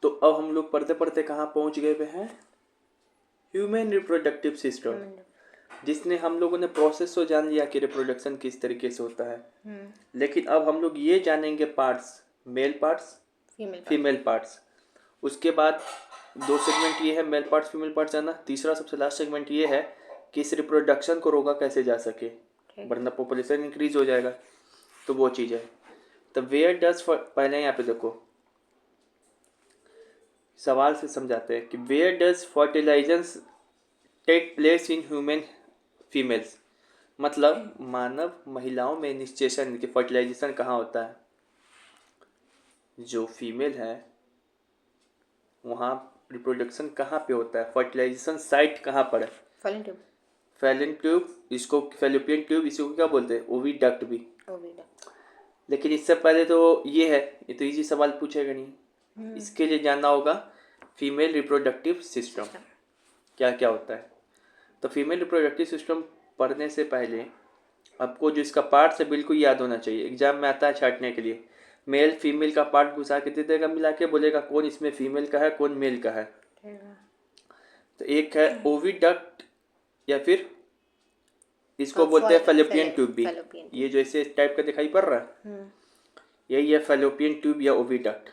तो अब हम लोग पढ़ते पढ़ते कहाँ पहुँच गए हुए हैं? ह्यूमन रिप्रोडक्टिव सिस्टम, जिसने हम लोगों ने प्रोसेस तो जान लिया कि रिप्रोडक्शन किस तरीके से होता है। लेकिन अब हम लोग ये जानेंगे parts, male parts, female parts. उसके बाद 2 सेगमेंट ये है, मेल पार्ट्स फीमेल पार्ट्स जाना। तीसरा सबसे लास्ट सेगमेंट ये है कि इस रिप्रोडक्शन को रोका कैसे जा सके, वरना पॉपुलेशन इंक्रीज हो जाएगा। तो वो चीज़ है। तो वेयर डज, पहले यहाँ पे देखो सवाल से समझाते हैं कि where does fertilization take place in human females, मतलब मानव महिलाओं में निषेचन के फर्टिलाइजेशन कहाँ होता है? जो फीमेल है वहाँ रिप्रोडक्शन कहाँ पे होता है? फर्टिलाइजेशन साइट कहाँ पर है? Fallon tube. फैलन ट्यूब, इसको फैलोपियन ट्यूब, इसको क्या बोलते हैं? ओविडक्ट भी। लेकिन इससे पहले तो ये है, ये तो इजी सवाल पूछेगा नहीं। इसके लिए जानना होगा फीमेल रिप्रोडक्टिव सिस्टम क्या क्या होता है। तो फीमेल रिप्रोडक्टिव सिस्टम पढ़ने से पहले आपको जो इसका पार्ट है बिल्कुल याद होना चाहिए। एग्जाम में आता है छांटने के लिए, मेल फीमेल का पार्ट घुसा के दे देगा मिला के, बोलेगा कौन इसमें फीमेल का है कौन मेल का है। तो एक है ओविडक्ट या फिर इसको बोलते हैं फैलोपियन ट्यूब भी। ये जो ऐसे टाइप का दिखाई पड़ रहा है यही है फैलोपियन ट्यूब या ओविडक्ट।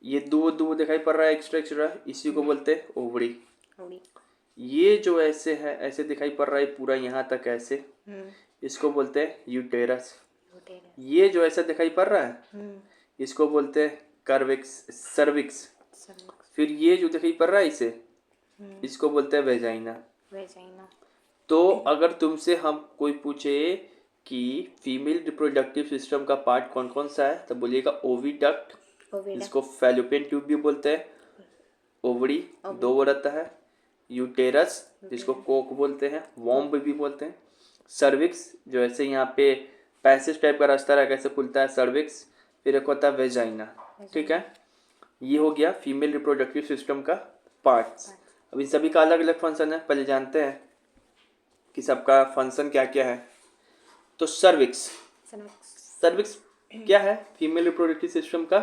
ये दो दिखाई पड़ रहा है एक्स्ट्रा एक्स्ट्रा, इसी को बोलते हैं ओवरी। ये जो ऐसे है ऐसे दिखाई पड़ रहा है पूरा यहाँ तक ऐसे, इसको बोलते हैं यूटेरस। ये जो ऐसा दिखाई पड़ रहा है इसको बोलते हैं कर्विक्स, सर्विक्स। फिर ये जो दिखाई पड़ रहा है इसे इसको बोलते हैं वेजाइना। तो अगर तुमसे हम कोई पूछे कि फीमेल रिप्रोडक्टिव सिस्टम का पार्ट कौन कौन सा है तो बोलिएगा ओविडक्ट, इसको फैलोपियन ट्यूब भी बोलते हैं, ओवरी दो वो रहता है, यूटेरस जिसको कोक बोलते हैं, वॉम्ब भी बोलते हैं, सर्विक्स जो ऐसे यहाँ पे पैसेज टाइप का रास्ता रहा कैसे खुलता है सर्विक्स, फिर एक होता है वेजाइना। ठीक है, ये हो गया फीमेल रिप्रोडक्टिव सिस्टम का पार्ट्स। अब इन सभी का अलग अलग फंक्शन है, पहले जानते हैं कि सबका फंक्शन क्या क्या है। तो सर्विक्स क्या है? फीमेल रिप्रोडक्टिव सिस्टम का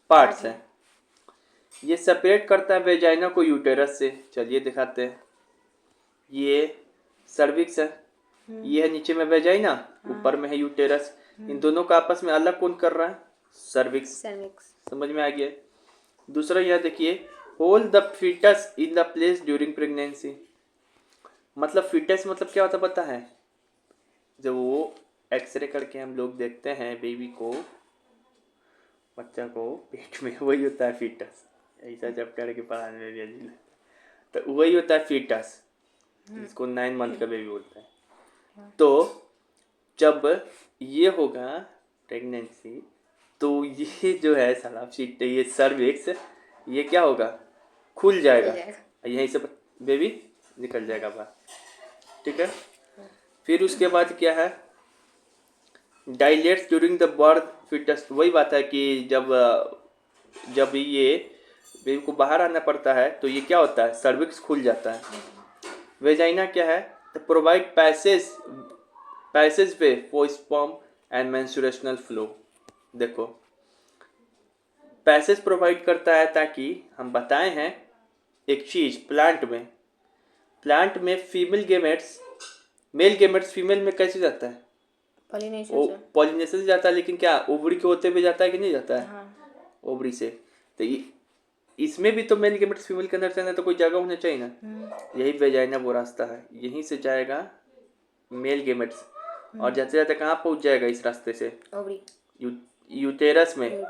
पार्ट्स है। ये सेपरेट करता है वेजाइना को यूटेरस से। चलिए दिखाते हैं। ये सर्विक्स है, ये है नीचे में वेजाइना, ऊपर में है यूटेरस। इन दोनों का आपस में अलग कौन कर रहा है? सर्विक्स। समझ में आ गया। दूसरा यह देखिए, hold the fetus in the place during pregnancy. मतलब फीटस मतलब क्या होता पता है? जब वो एक्सरे करके हम लोग देखते हैं बेबी को, बच्चा को पेट में, वही होता है फीटस। ऐसा चैप्टर के पढ़ाने में तो वही होता है फीटस, जिसको 9 मंथ का बेबी बोलते हैं। तो जब ये होगा प्रेगनेंसी तो ये जो है साला फीट, ये सर्विक्स, ये क्या होगा? खुल जाएगा, यहीं से बेबी निकल जाएगा बाहर। ठीक है, फिर उसके बाद क्या है? Dilates during the birth fetus. वही बात है कि जब ये बेबी को बाहर आना पड़ता है तो ये क्या होता है? सर्विक्स खुल जाता है। वेजाइना क्या है? तो provide passage way for sperm and menstrual flow. देखो पैसेज प्रोवाइड करता है ताकि हम बताए हैं एक चीज, प्लांट में female gametes, male gametes female में कैसे जाता है? पॉलिनेशन से जाता है, लेकिन क्या ओवरी के होते हुए जाता है कि नहीं जाता है? हाँ। ओवरी से। तो इसमें भी तो मेल गेमेट्स फीमेल के अंदर जाना तो कोई जगह होना चाहिए ना। यही वेजाइना वो रास्ता है, यहीं से जाएगा मेल गेमेट्स और जाते जाते कहाँ पहुंच जाएगा इस रास्ते से? ओवरी, यूटेरस में।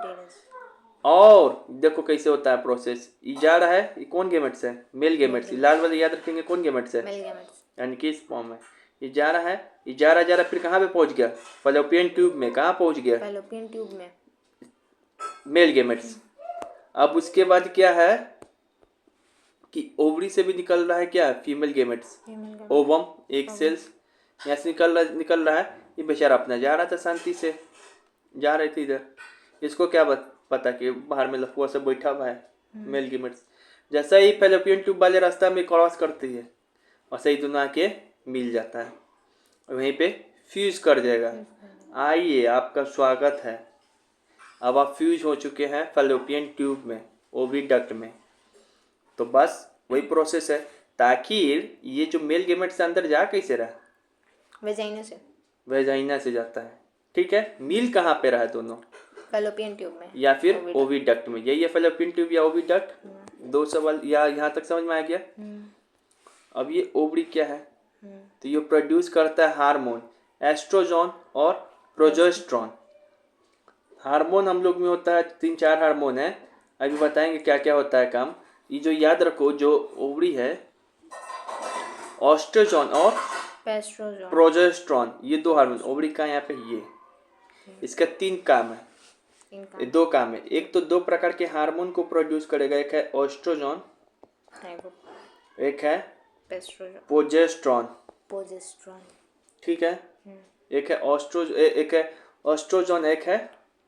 और देखो कैसे होता है प्रोसेस। ये जा रहा है, ये कौन गेमेट्स है? Mail gametes. लाल वाले याद रखेंगे कौन गेमेट्स है? यानी कि स्पर्म है। ये जा रहा है, ये जा रहा फिर कहाँ पे पहुंच गया? फैलोपियन ट्यूब में। कहाँ पहुंच गया? फैलोपियन ट्यूब में, मेल गेमेट्स। अब उसके बाद क्या है कि ओवरी से भी निकल रहा है क्या? फीमेल गेमेट्स, ओवम, एक सेल्स यहाँ से निकल रहा है। ये बेचारा अपना जा रहा था, शांति से जा रहे थे इधर। इसको क्या पता कि बाहर में लफुआ से बैठा हुआ है मेल गेमेट्स। जैसा ही फैलोपियन ट्यूब वाले रास्ता में क्रॉस करती है वैसे ही दोनों आके मिल जाता है, वहीं पे फ्यूज कर जाएगा। आइए, आपका स्वागत है। अब आप फ्यूज हो चुके हैं फैलोपियन ट्यूब में। ओविडक्ट में। तो बस वही प्रोसेस है। ताकि ये जो मेल गेमेट से अंदर जा कैसे रहा, वेजाइना से जाता है, ठीक है। मील कहाँ पे रहा दोनों, फैलोपियन ट्यूब में या फिर ओविडक्ट में। यही है फैलोपियन ट्यूब या ओविडक्ट। दो सवाल या यहाँ तक समझ में आ गया। अब ये ओवरी क्या है, तो ये प्रोड्यूस करता है हार्मोन, एस्ट्रोजन और प्रोजेस्टेरोन। हार्मोन हम लोग में होता है 3-4 हार्मोन है, अभी बताएंगे क्या क्या होता है काम। ये जो याद रखो, जो ओवरी है, एस्ट्रोजन और प्रोजेस्टेरोन, ये 2 हार्मोन ओवरी का यहाँ पे ये, इसका 3 काम है, 2 काम है। एक तो 2 प्रकार के हार्मोन को प्रोड्यूस करेगा, एक है एस्ट्रोजन, एक है प्रोजेस्टेरोन, ठीक है। एक है एस्ट्रोजन, एक है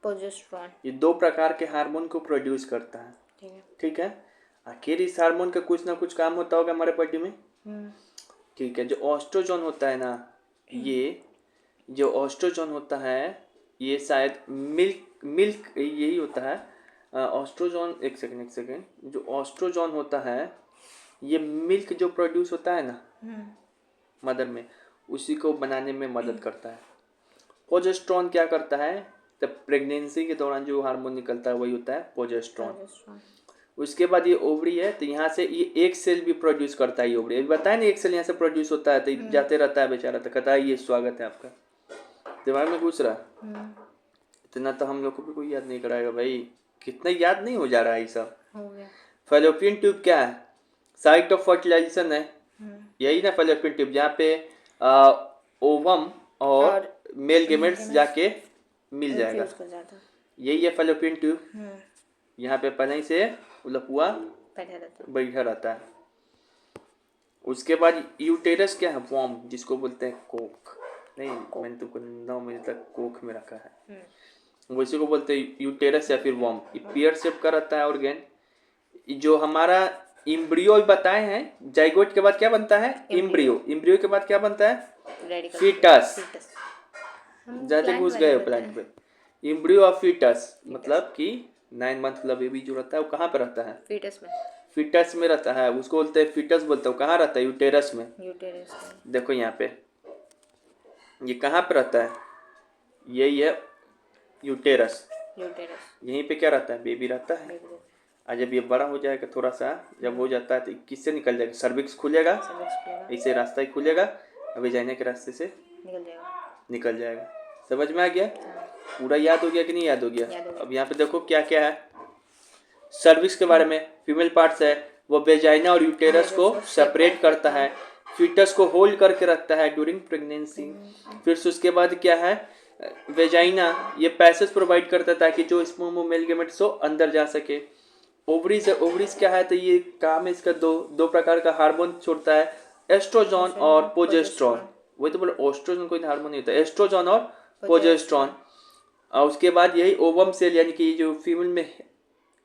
प्रोजेस्टेरोन। ये 2 प्रकार के हार्मोन को प्रोड्यूस करता है, ठीक है। आखिर इस हार्मोन का कुछ ना कुछ काम होता होगा हमारे बॉडी में, ठीक है। जो एस्ट्रोजन होता है ना, ये जो एस्ट्रोजन होता है, ये शायद मिल्क यही होता है। एस्ट्रोजन, एक सेकेंड, जो एस्ट्रोजन होता है, ये मिल्क जो प्रोड्यूस होता है ना मदर में, उसी को बनाने में मदद करता है। प्रोजेस्टेरोन क्या करता है, तब प्रेगनेंसी के दौरान जो हार्मोन निकलता है वही होता है प्रोजेस्टेरोन। उसके बाद ये ओवरी है, तो यहाँ से ये एक सेल भी प्रोड्यूस करता है। ये ओवरी बताया ना, एक सेल यहाँ से प्रोड्यूस होता है, तो जाते रहता है बेचारा, तो कहता है ये स्वागत है आपका, दिमाग में घुस रहा। इतना तो हम लोग को भी कोई याद नहीं कराएगा भाई, कितना याद नहीं हो जा रहा है ये सब। फैलोपियन ट्यूब क्या है, साइट ऑफ फर्टिलाइजेशन है, यही ना फैलोपियन ट्यूब, जहाँ पे ओवम और मेल गेमेट्स जाके मिल जाएगा, यही है फैलोपियन ट्यूब। यहाँ पे पहले से लपुआ बैठा रहता है। उसके बाद यूटेरस क्या है, वॉर्म, जिसको बोलते हैं कोक। नहीं, मैंने तुमको 9 महीने तक कोक में रखा है, वैसे को बोलते हैं यूटेरस या फिर वॉर्म। पेयर शेप का रहता है ऑर्गेन। जो हमारा इम्ब्रियो बताए हैं, जाइगोट के बाद क्या बनता है, इम्ब्रियो के बाद क्या बनता है, फीटस। ज्यादा घुस गए प्लांट पे। इम्ब्रियो ऑफ फीटस मतलब कि 9 मंथ का बेबी जो रहता है वो कहाँ पे रहता है, फीटस में रहता है, उसको बोलते हैं फीटस बोलते हैं। कहाँ रहता है, यूटेरस में। देखो यहाँ पे ये कहाँ पे रहता है, यही है यूटेरस। यहीं पे क्या रहता है, बेबी रहता है। और जब ये बड़ा हो जाएगा थोड़ा सा, जब हो जाता है तो किससे निकल जाएगा, सर्विक्स खुलेगा, ऐसे रास्ता ही खुलेगा, अभी जाने के रास्ते से निकल जाएगा। समझ में आ गया, पूरा याद हो गया कि नहीं याद हो गया। अब यहाँ पे देखो क्या क्या है सर्विक्स के बारे में। फीमेल पार्ट्स है, वो वेजाइना और यूटेरस को सेपरेट करता है, फीटस को होल्ड करके रखता है ड्यूरिंग प्रेगनेंसी। फिर उसके बाद क्या है, वेजाइना ये पैसेज प्रोवाइड करता है ताकि जो स्पर्म मेल गेमेट्स हो अंदर जा सके। ओवरीज है, ओवरीज क्या है, तो ये काम है इसका, दो प्रकार का हार्मोन छोड़ता है, एस्ट्रोजन और प्रोजेस्टेरोन। वही तो बोलो, एस्ट्रोजन कोई हार्मोन नहीं होता, एस्ट्रोजन और प्रोजेस्टेरोन। और उसके बाद यही ओवम सेल, यानी कि जो फीमेल में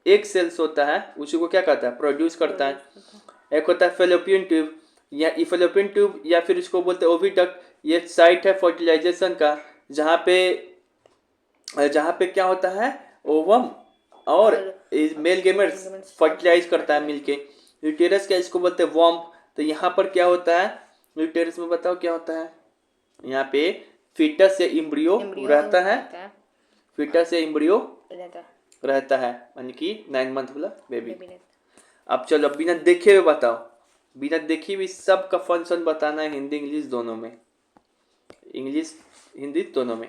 एक सेल्स होता है, उसी को क्या कहता है, प्रोड्यूस करता है। एक होता है फैलोपियन ट्यूब या फैलोपियन ट्यूब, या फिर इसको बोलते हैं ओविडक्ट। ये साइट है फर्टिलाइजेशन का, जहाँ पे क्या होता है, ओवम और मेल गेमेट्स फर्टिलाइज करता है मिलके। यूटेरस क्या, इसको बोलते हैं वॉम्ब। तो यहाँ पर क्या होता है यूटेरस में, बताओ क्या होता है, यहाँ पे फीटस या इम्ब्रियो रहता है, फीटस या इम्ब्रियो रहता है, यानी कि 9 मंथ वाला बेबी। अब चलो बिना देखे हुए बताओ, बिना देखे हुए सब का फंक्शन बताना है, हिंदी इंग्लिश दोनों में, इंग्लिश हिंदी दोनों में।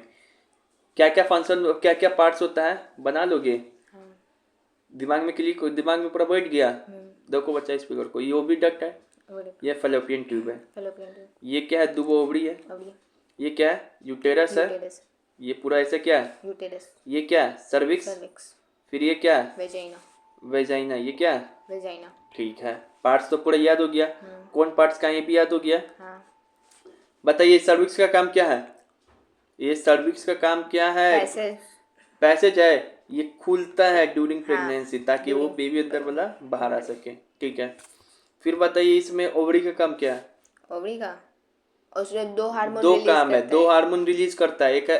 क्या क्या फंक्शन, क्या क्या पार्ट्स होता है, बना लोगे, दिमाग में क्लिक, दिमाग में पूरा बैठ गया। देखो बच्चा इस फिगर को, ये ओविडक्ट है, ये फैलोपियन ट्यूब है, ये क्या है, दुबो ओवरी है, ये क्या है, यूटेरस है, ये पूरा ऐसे क्या है, यूटेरस, ये क्या है, सर्विक्स, फिर ये क्या है, वेजाइना, ये क्या है, वेजाइना। ठीक है, पार्ट्स तो पूरा याद हो गया। कौन पार्ट्स का, ये भी याद हो गया। बताइए सर्विक्स का काम क्या है, ये सर्विक्स का काम क्या है, पैसेज है, ये खुलता है ड्यूरिंग प्रेगनेंसी, ताकि वो बेबी अंदर वाला बाहर आ सके। ठीक है, फिर बताइए इसमें ओवरी का काम क्या है, ओवरी का उसमें दो काम है, 2 हार्मोन रिलीज करता है, एक है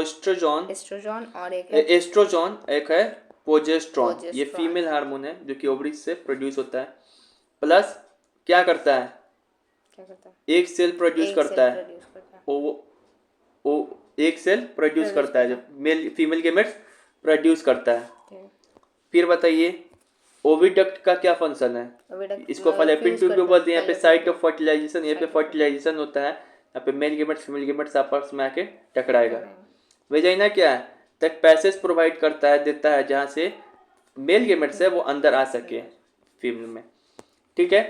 एस्ट्रोजन और एक है एस्ट्रोजन, एक है प्रोजेस्टेरॉन, ये फीमेल हार्मोन है जो कि ओवरीज से प्रोड्यूस होता है। प्लस क्या करता है, क्या करता है? एक सेल प्रोड्यूस एक करता सेल है, प्रोड्यूस करता है। ओ एक सेल प्रोड्यूस करता है, जब मेल फीमेल गेमेट्स प्रोड्यूस करता है। ठीक। फिर बताइए ओविडक्ट का क्या फंक्शन है? ओविडक्ट इसको फैलोपियन ट्यूब भी बोलते हैं। यहाँ पे साइट ऑफ फर्टिलाइजेशन, यहाँ पे Site of फर्टिलाइजेशन होता है, यहाँ पे मेल गेमेट्स फीमेल गेमेट्स आपस में आके टकराएगा। वेजाइना क्या है, तक पैसेज प्रोवाइड करता है, देता है, जहाँ से मेल गेमेट्स है वो अंदर आ सके फीमेल में। ठीक है,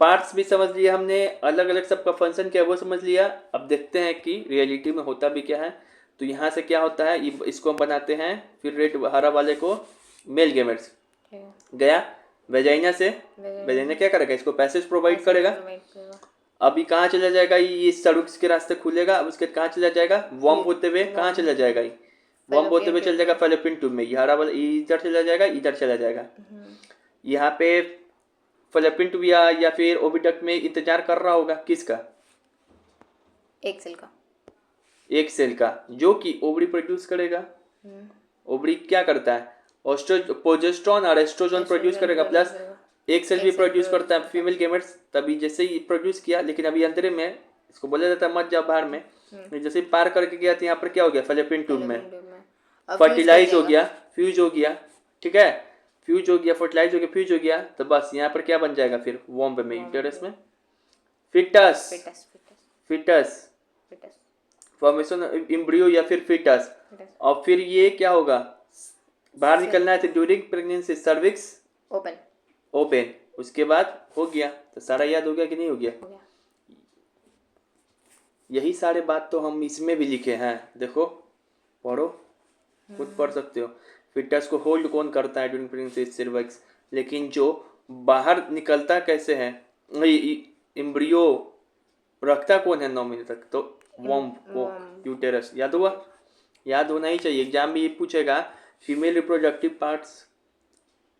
पार्ट्स भी समझ लिया हमने, अलग अलग सबका फंक्शन क्या है वो समझ लिया। अब देखते हैं कि रियलिटी में होता भी क्या है। तो यहाँ से क्या होता है, इसको हम बनाते हैं, फिर रेड हरा वाले को मेल गेमेट्स गया वेजाइना से, वेजाइना क्या करेगा, इसको पैसेज प्रोवाइड करेगा। अभी कहाँ चला जाएगा, ये सर्विक्स के रास्ते खुलेगा। अब उसके कहाँ चला जाएगा, वॉर्म होते हुए कहाँ चला जाएगा, ये वॉर्म होते हुए चल जाएगा फैलोपियन ट्यूब में। ये हरा वाला इधर चला जाएगा, इधर चला जाएगा। यहाँ पे फैलोपियन ट्यूब या फिर ओविडक्ट में इंतजार कर रहा होगा किसका, एक सेल का, एक सेल का, जो कि ओवरी प्रोड्यूस करेगा। ओवरी क्या करता है, प्रोजेस्टेरॉन और एस्ट्रोजन प्रोड्यूस करेगा, प्लस एक सेल भी प्रोड्यूस करता है फीमेल गेमेट्स। तभी जैसे ही प्रोड्यूस किया, लेकिन अभी अंदर में इसको बोला जाता है मत जाओ बाहर में, जैसे ही पार करके गया तो यहाँ पर क्या हो गया, फैलोपियन ट्यूब में फर्टिलाइज हो गया, फ्यूज हो गया। ठीक है, फ्यूज हो गया, फर्टिलाइज हो गया, फ्यूज हो गया, तो बस यहाँ पर क्या बन जाएगा फिर, वॉम्ब में, यूटेरस में फिटस, फिटस फॉर्मेशन एम्ब्रियो या फिर फिटस। और फिर ये क्या होगा, बाहर निकलना है तो ड्यूरिंग प्रेगनेंसी सर्विक्स ओपन। उसके बाद हो गया, तो सारा याद हो गया कि नहीं हो गया? यही सारे बात तो हम इसमें भी लिखे हैं, देखो पढ़ो, खुद पढ़ सकते हो। फिटस को होल्ड कौन करता है ड्यूरिंग प्रेगनेंसी सर्विक्स, लेकिन जो बाहर निकलता कैसे है, एम्ब्रियो रखता कौन है 9 महीने तक, तो वॉम्ब को, यूटेरस। याद हुआ, याद होना ही चाहिए, एग्जाम में ये पूछेगा। फीमेल रिप्रोडक्टिव पार्ट्स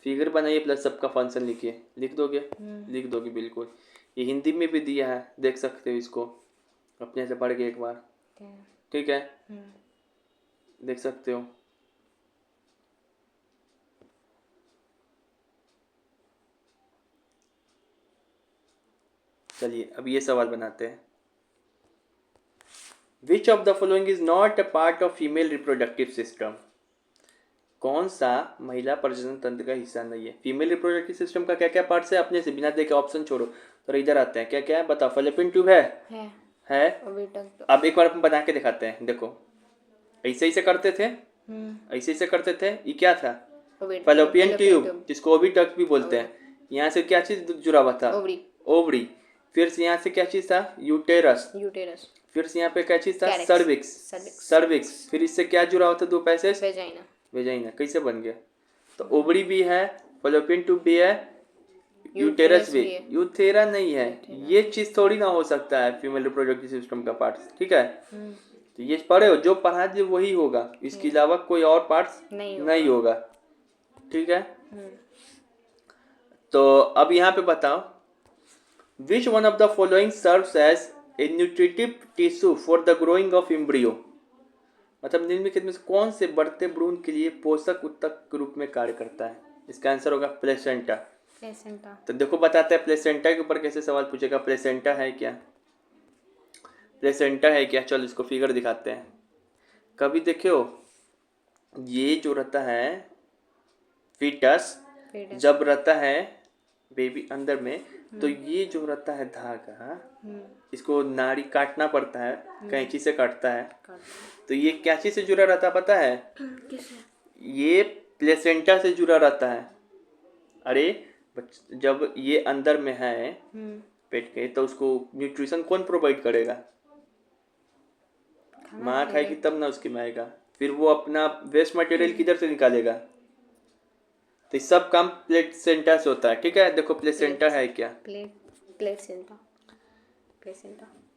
फिगर बनाइए प्लस सबका फंक्शन लिखिए, लिख दोगे? लिख दोगे बिल्कुल। ये हिंदी में भी दिया है, देख सकते हो इसको अपने से पढ़ के एक बार। ठीक है, देख सकते हो। चलिए अब ये सवाल बनाते हैं। Which of the following is not a part of female reproductive system? कौन सा महिला प्रजनन तंत्र का हिस्सा नहीं है? फीमेल रिप्रोडक्टिव सिस्टम का क्या क्या पार्ट्स है, अपने से बिना देखे ऑप्शन छोड़ो, तो इधर आते हैं। क्या क्या है बताओ? फैलोपियन ट्यूब है। अब एक बार अपन बना के दिखाते हैं, देखो ऐसे ऐसे करते थे, ऐसे ऐसे करते थे। ये क्या था? फैलोपियन ट्यूब, जिसको ओविडक्ट भी बोलते हैं। यहाँ से क्या चीज जुड़ा हुआ था? ओवरी। फिर से यहाँ से क्या चीज था? यूटेरस। फिर से यहाँ पे क्या चीज था? सर्विक्स। फिर इससे क्या जुड़ा हुआ था? दो पैसेज, वेजाइना। कैसे बन गया? तो ओवरी भी है, फैलोपियन ट्यूब भी है, यूटेरस भी। यूथेरा नहीं है, ये चीज थोड़ी ना हो सकता है फीमेल रिप्रोडक्टिव सिस्टम का पार्ट। ठीक है, तो ये पढ़े हो, जो पढ़ा दिए वही होगा, इसके अलावा कोई और पार्ट्स नहीं होगा। ठीक है, तो अब यहाँ पे बताओ, which one of the following serves as a nutritive tissue for the growing of embryo? मतलब निम्नलिखित में से कौन से बढ़ते भ्रूण के लिए पोषक उत्तक के रूप में कार्य करता है? इसका आंसर होगा प्लेसेंटा। तो देखो बताते हैं प्लेसेंटा के ऊपर कैसे सवाल पूछेगा। प्लेसेंटा है क्या? प्लेसेंटा है क्या? चलो इसको फिगर दिखाते हैं। कभी देखो, ये जो रहता है फीटस, जब रहता है बेबी अंदर में, तो ये जो रहता है धागा, इसको नाड़ी काटना पड़ता है, कैंची से काटता है। तो ये क्या चीज से जुड़ा रहता है पता है? ये प्लेसेंटा से जुड़ा रहता है। अरे जब ये अंदर में है पेट के, तो उसको न्यूट्रिशन कौन प्रोवाइड करेगा? माँ खाएगी तब ना उसकी में आएगा। फिर वो अपना वेस्ट मटेरियल किधर से निकालेगा? तो सब काम प्लेसेंटा से होता है। ठीक है, देखो प्लेसेंटा है क्या?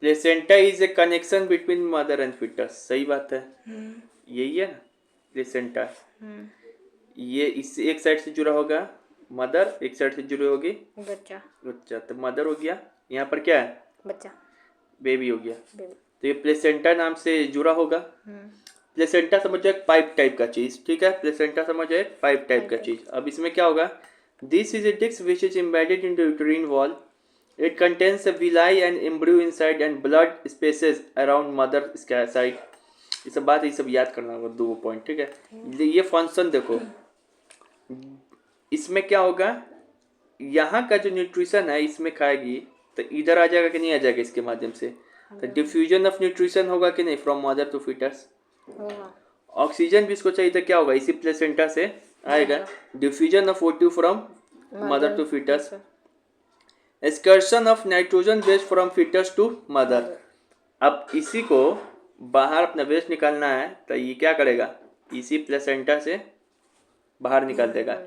Placenta is a connection between mother and fetus. सही बात है, यही है ना प्लेसेंटा। ये इससे एक साइड से जुड़ा होगा मदर, एक साइड से जुड़ी होगी बच्चा। तो मदर हो गया, यहाँ पर क्या है? बच्चा, बेबी हो गया। तो ये प्लेसेंटा नाम से जुड़ा होगा। प्लेसेंटा समझो एक पाइप टाइप का चीज, ठीक है, प्लेसेंटा समझो एक पाइप टाइप का चीज। अब इसमें क्या होगा, this is a disc which is embedded in the uterine wall, it contains a villi and embryo inside and blood spaces around mother side. ये सब बात, ये सब याद करना होगा, 2 पॉइंट, ठीक है। ये फंक्शन देखो, इसमें क्या होगा, यहाँ का जो न्यूट्रिशन है इसमें खाएगी तो इधर आ जाएगा कि नहीं आ जाएगा इसके माध्यम से, तो डिफ्यूजन ऑफ न्यूट्रिशन होगा कि नहीं from mother to fetus. Oxygen भी इसको चाहिए तो क्या होगा, इसी प्लेसेंटा से आएगा, diffusion of O2 from mother to fetus, excursion of nitrogen waste from fetus to mother. अब इसी को बाहर अपना वेस्ट निकालना है तो ये क्या करेगा, इसी प्लेसेंटा से बाहर निकाल देगा।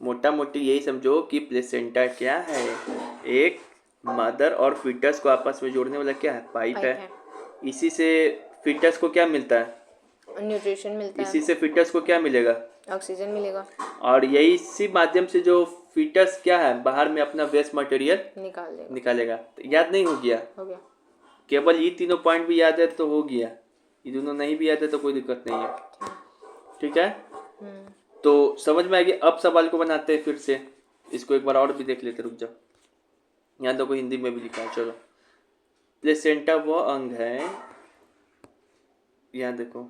मोटा मोटी यही समझो कि प्लेसेंटा क्या है, एक मदर और फीटस को आपस में जोड़ने वाला क्या है, पाइप है। इसी से फीटस को क्या मिलता है, न्यूट्रिशन मिलता है। इसी से फीटस को क्या मिलेगा, ऑक्सीजन मिलेगा। और यही इसी माध्यम से जो फीटस क्या है बाहर में अपना वेस्ट मटेरियल निकालेगा। तो याद नहीं हो गया, केवल ये तीनों पॉइंट भी याद है तो हो गया, ये दोनों नहीं भी याद है तो कोई दिक्कत नहीं है, ठीक है। तो समझ में आ गया। अब सवाल को बनाते हैं फिर से, इसको एक बार और भी देख लेते, रुक जाओ, यहाँ तो कोई हिंदी में भी लिखा है। चलो, प्लेसेंटा वो अंग है, यहाँ देखो,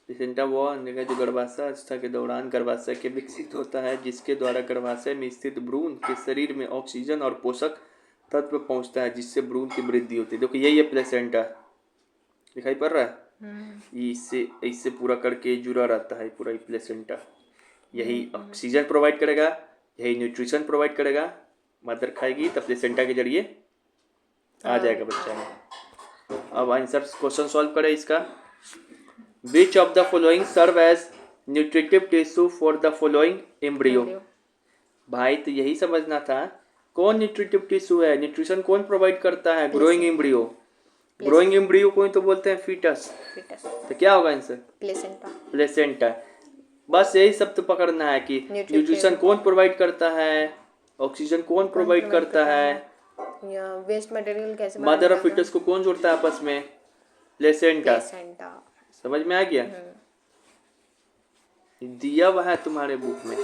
प्लेसेंटा वो अंग है जो गर्भाशय अवस्था के दौरान गर्भाशय के विकसित होता है, जिसके द्वारा गर्भाशय में स्थित भ्रूण के शरीर में ऑक्सीजन और पोषक तत्व पहुंचता है, जिससे भ्रूण की वृद्धि होती है। देखो यही है प्लेसेंटा, दिखाई पड़ रहा है, इससे पूरा करके जुड़ा रहता है पूरा प्लेसेंटा। यही ऑक्सीजन प्रोवाइड करेगा, यही न्यूट्रिशन प्रोवाइड करेगा, मदर खाएगी तब प्लेसेंटा के जरिए आ जाएगा बच्चा में। अब आंसर क्वेश्चन सॉल्व करें इसका। Which of the following serve as nutritive tissue for the following embryo. भाई तो यही समझना था, कौन न्यूट्रिटिव टिश्यू है, न्यूट्रिशन कौन प्रोवाइड करता है, ग्रोइंग एम्ब्रियो। ग्रोइंग एम्ब्रियो को ही तो बोलते हैं फीटस, तो क्या होगा आंसर, प्लेसेंटा। बस यही सब तो पकड़ना है कि न्यूट्रिशन कौन प्रोवाइड करता है, ऑक्सीजन कौन प्रोवाइड करता है, या वेस्ट मटेरियल कैसे, मदर और फीटस को कौन जोड़ता है आपस में, प्लेसेंटा। समझ में आ गया, दिया हुआ है तुम्हारे बुक में।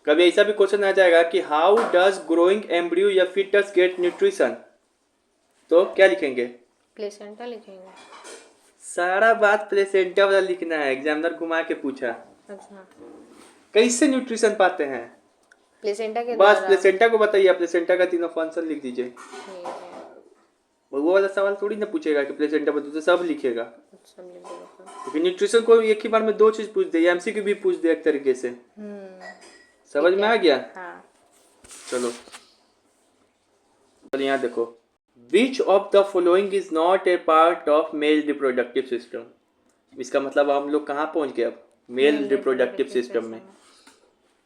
कभी ऐसा भी क्वेश्चन आ जाएगा कि हाउ डज ग्रोइंग एम्ब्रियो या फीटस गेट न्यूट्रिशन, तो क्या लिखेंगे, प्लेसेंटा लिखेंगे। सारा बात प्लेसेंटा वाला लिखना है, एग्जामिनर घुमा के पूछा। अच्छा, कैसे न्यूट्रिशन पाते हैं, प्लेसेंटा के बस प्लेसेंटा को बताइए, प्लेसेंटा का तीनों फंक्शन लिख दीजिए। वो वाला सवाल थोड़ी ना पूछेगा कि प्लेसेंटा बता, तो सब लिखेगा, क्योंकि न्यूट्रिशन को एक ही बार में 2 चीज पूछ दे, एमसीक्यू भी पूछ दे एक तरीके से। समझ में आ गया। चलो यहाँ देखो, which of the following is not a part of male reproductive system. इसका मतलब हम लोग कहाँ पहुंच गए, अब मेल रिप्रोडक्टिव सिस्टम में।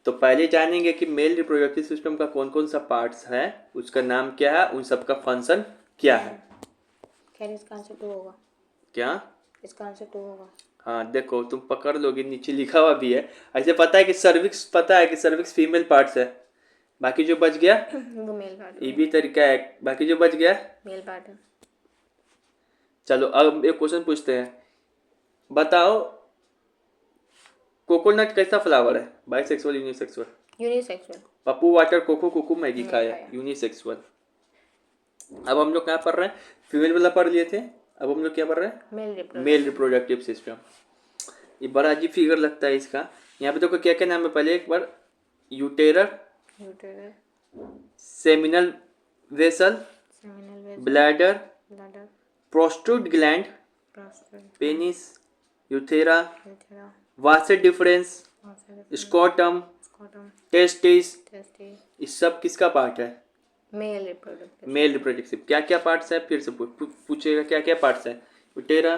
तो पहले जानेंगे कि मेल रिप्रोडक्टिव सिस्टम का कौन कौन सा पार्ट्स है, उसका नाम क्या है, उन सब का फंक्शन क्या है। इसका आंसर 2 होगा। क्या इसका आंसर 2 होगा। हाँ देखो, तुम पकड़ लोगे, नीचे लिखा हुआ भी है। ऐसे पता है कि सर्विक्स, पता है कि सर्विक्स फीमेल पार्ट्स है, बाकी जो बच गया वो मेल पार्ट, ये भी तरीका है, बाकी जो बच गया मेल पार्ट है। चलो अब एक क्वेश्चन पूछते हैं, बताओ कोकोनट कैसा फ्लावर है, bisexual unisexual. Unisexual. Pappu water coco कुकू मैगी खाया, यूनिसेक्सुअल। अब हम लोग क्या पढ़ रहे हैं, फीमेल वाला पढ़ लिए थे, अब हम लोग क्या पढ़ रहे हैं, मेल रिप्रोडक्टिव सिस्टम। ये बड़ा अजीब फिगर लगता है इसका। यहाँ पे देखो क्या क्या नाम है, पहले एक बार, uterus, seminal vessel, bladder, prostate gland, penis, urethra, vas deferens, scrotum, testis, इस सब किसका पार्ट है, मेल रिप्रोडक्टिव। क्या क्या पार्ट्स है, फिर से पूछेगा क्या क्या पार्ट्स है, uterus,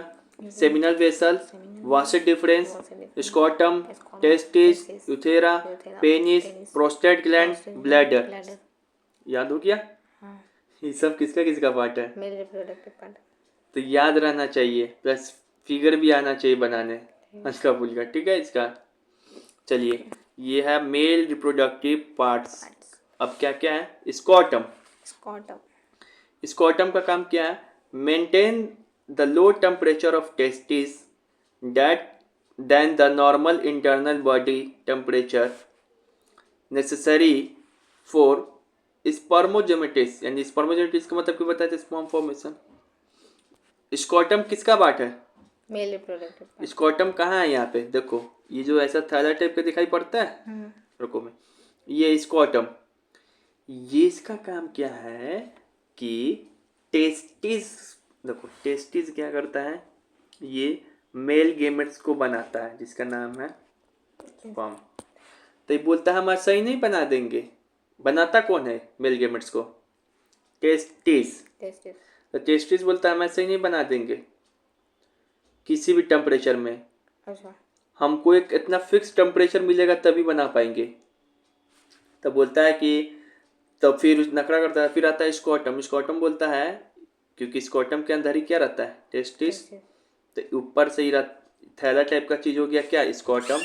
seminal vessel, vas deferens, scrotum, testis, urethra, penis, prostate gland, bladder. याद हो गया। ये सब किसका किसका पार्ट है, मेल रिप्रोडक्टिव पार्ट। तो याद रहना चाहिए, प्लस फिगर भी आना चाहिए बनाने हल्का फुल्का, ठीक है इसका। चलिए ये है मेल रिप्रोडक्टिव पार्ट्स। अब क्या क्या है, स्कॉटम। स्कॉटम का काम क्या है, maintain the low temperature of testes that than the normal internal body temperature necessary for spermogenitis, यानी spermogenitis का मतलब क्या बताया था? Sperm formation. स्कॉटम किसका पार्ट है? Male reproductive part. स्कॉटम कहाँ है? यहाँ पे देखो, ये जो ऐसा थैला टाइप का दिखाई पड़ता है, रुको में, ये स्कॉटम, ये इसका काम क्या है कि टेस्टिस, देखो टेस्टिस क्या करता है, ये मेल गेमेट्स को बनाता है जिसका नाम है स्पर्म। तो ये बोलता है हम सही नहीं बना देंगे, बनाता कौन है मेल गेमेट्स को? टेस्टिस। टेस्टिस। तो टेस्टिस बोलता है हम ऐसे ही नहीं बना देंगे किसी भी टेम्परेचर में, अच्छा। हमको एक इतना फिक्स टेम्परेचर मिलेगा तभी बना पाएंगे। तो बोलता है कि, तो फिर नखरा करता है, फिर आता है स्कॉटम। स्कॉटम बोलता है, क्योंकि स्कॉटम के अंदर ही क्या रहता है? टेस्टिस। तो ऊपर से ही थैला टाइप का चीज हो गया क्या? स्कॉटम।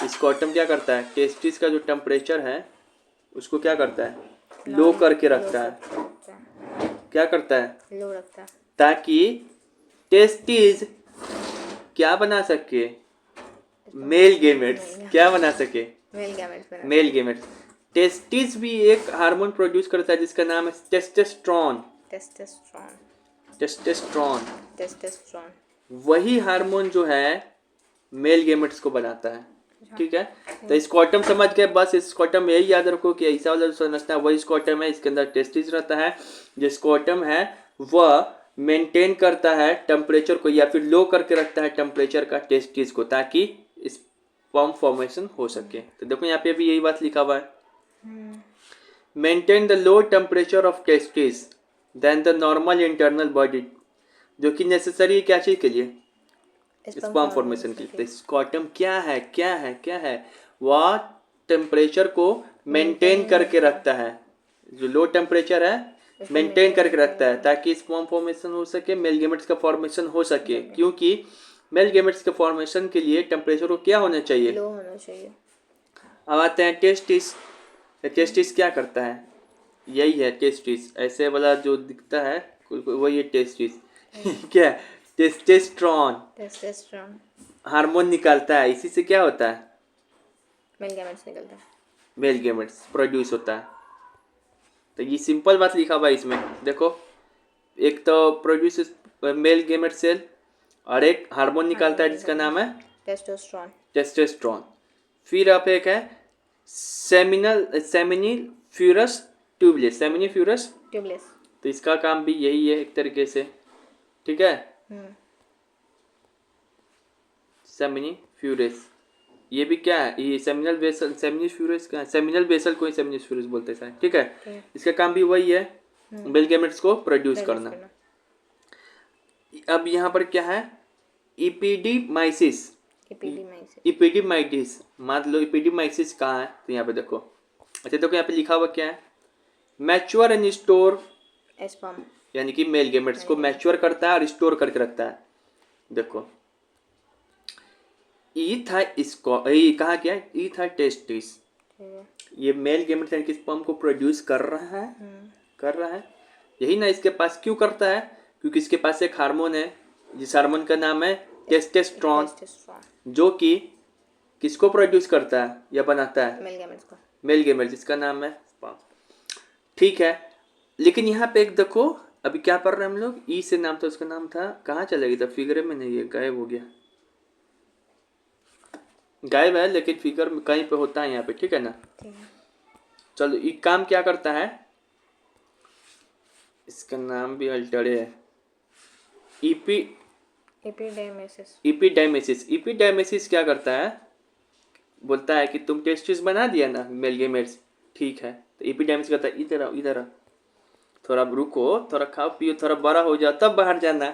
स्कॉटम क्या करता है? टेस्टिस का जो टेम्परेचर है उसको क्या करता है? लो करके रखता है। क्या करता है? लो रखता है, ताकि टेस्टिस क्या बना सके? Male gametes. क्या बना सके? मेल गैमेट्स बना। Male gametes. टेस्टिस भी एक हार्मोन प्रोड्यूस करता है जिसका नाम है टेस्टोस्टेरोन। टेस्टोस्टेरोन। Testosterone testosterone. वही हार्मोन जो है मेल गेमेट्स को बनाता है। ठीक है, तो स्कॉटम समझ के बस स्कॉटम यही याद रखो कि ऐसा वाला समझना है, वही स्कॉटम है, इसके अंदर टेस्टिस रहता है। जो स्कॉटम है वह मेंटेन करता है टेम्परेचर को, या फिर लो करके रखता है टेम्परेचर का टेस्टिस को, ताकि स्पर्म फॉर्मेशन हो सके। तो देखो यहाँ पे भी यही बात लिखा हुआ है, maintain the low temperature of testis then the normal internal body, जो कि नेसेसरी है क्या चीज के लिए? स्पर्म फॉर्मेशन के लिए। स्कॉटम क्या है? क्या है? क्या है? वह टेम्परेचर को मेंटेन करके रखता है, जो लो टेम्परेचर है मेंटेन करके रखता है, ताकि स्पर्म फॉर्मेशन हो सके, मेल गेमेट्स का फॉर्मेशन हो सके। क्योंकि मेल गेमेट्स के फॉर्मेशन के लिए टेम्परेचर को क्या होना चाहिए? लो होना चाहिए। अब आते हैं टेस्टिस। टेस्टिस क्या करता है? यही है टेस्टिस, ऐसे वाला जो दिखता है वही है टेस्टिस। क्या? टेस्टोस्टेरोन। टेस्टोस्टेरोन हार्मोन निकालता है, इसी से क्या होता है? मेल गैमेट्स निकलता है, मेल गेमेट्स प्रोड्यूस होता है। तो ये सिंपल बात लिखा हुआ है इसमें, देखो, एक तो प्रोड्यूस मेल गेमेट सेल और एक हार्मोन निकालता है जिसका नाम है टेस्टोस्टेरोन। टेस्टोस्टेरोन। फिर आप एक है सेमिनिफ्यूरस ट्यूबलेस। सेमिनिफ्यूरस ट्यूबलेस। तो इसका काम भी यही है एक तरीके से। ठीक है, सेमिनिफ्यूरस, ये भी क्या है? ये सेमिनल वेसल, सेमिनिफ्यूरस का सेमिनल वेसल को ही सेमिनिफ्यूरस बोलते हैं। ठीक है, इसका काम भी वही है, मेल गेमेट्स को प्रोड्यूस करना। अब यहाँ पर क्या है? इपिडीमाइसिस। इपिडीमाइटिस, मान लो इपिडीमाइसिस कहाँ है? तो यहाँ पे देखो, अच्छा देखो यहाँ पे लिखा हुआ क्या है? मैच्योर एंड स्टोर स्पर्म, यानी कि मेल गेमेट्स को मैच्योर करता है और स्टोर करके रखता है। देखो ई था, इसको ई कहा क्या? ई था टेस्टिस। ये मेल गेमेट्स यानी कि स्पर्म को प्रोड्यूस कर रहा है, कर रहा है यही ना इसके पास। क्यों करता है? क्योंकि इसके पास एक हार्मोन है, जिस हार्मोन का नाम है टेस्टोस्टेरोन, जो कि किसको प्रोड्यूस करता है या बनाता है? मेल गेमेट्स को। मेल गेमेट, जिसका नाम है स्पर्म। ठीक है, लेकिन यहाँ पे एक देखो, अभी क्या पढ़ रहे हैं हम लोग? ई से नाम था, उसका नाम था, कहाँ चला गया था? फिगर में नहीं है, गायब हो गया, गायब है, लेकिन फिगर में कहीं पे होता है यहाँ पे। ठीक है ना? चलो, ये काम क्या करता है? इसका नाम भी अल्टरे है, इपिडेमेसिस। इपिडेमेसिस क्या करता है? बोलता है कि तुम टेस्टिस बना दिया ना मेल गेमेट्स, ठीक है, तो इपिडेमेसिस कहता है इधर आओ, इधर आओ, थोड़ा रुको, थोड़ा खाओ पियो, थोड़ा बड़ा हो जाओ तब बाहर जाना।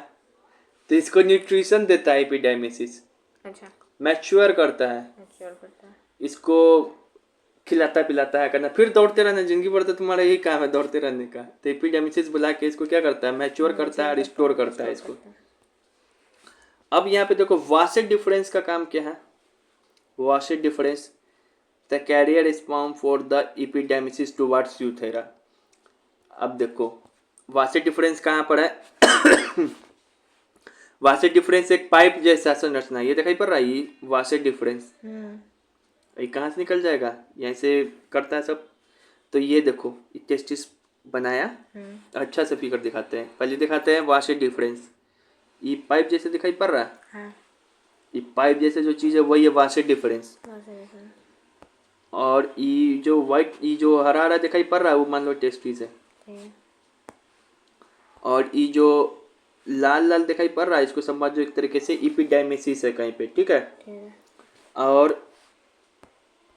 तो इसको न्यूट्रिशन देता है इपिडेमेसिस। अच्छा, मैच्योर करता है, इसको खिलाता पिलाता है करना, फिर दौड़ते रहना जिंदगी भर। तो तुम्हारा यही काम है, दौड़ते रहने का। तो एपिडेमिसिस बुला के इसको क्या करता है? मैच्योर करता है और स्टोर करता है इसको। अब यहाँ पे देखो, वासेट डिफरेंस का काम क्या है? Vas deferens, the carrier sperm for the epididymis towards urethra. अब देखो वासेट डिफरेंस कहाँ पर है? वासे डिफरेंस एक पाइप जैसा संरचना, ये दिखाई पड़ रहा है, ये वासे डिफरेंस ये कहाँ से निकल जाएगा, यहाँ से करता है सब। तो ये देखो टेस्टिस बनाया, अच्छा से फिगर दिखाते हैं, पहले दिखाते हैं वासे डिफरेंस। ये पाइप जैसे दिखाई पड़ रहा है, हाँ ये पाइप जैसे जो चीज़ है वही है वासे डिफरेंस। और ये जो वाइट, ये जो हरा हरा दिखाई पड़ रहा है वो मान लो टेस्टिस है। और ये जो लाल लाल दिखाई पड़ रहा है इसको समझो एक तरीके से इपिडेमिसिस है कहीं पे, ठीक है। और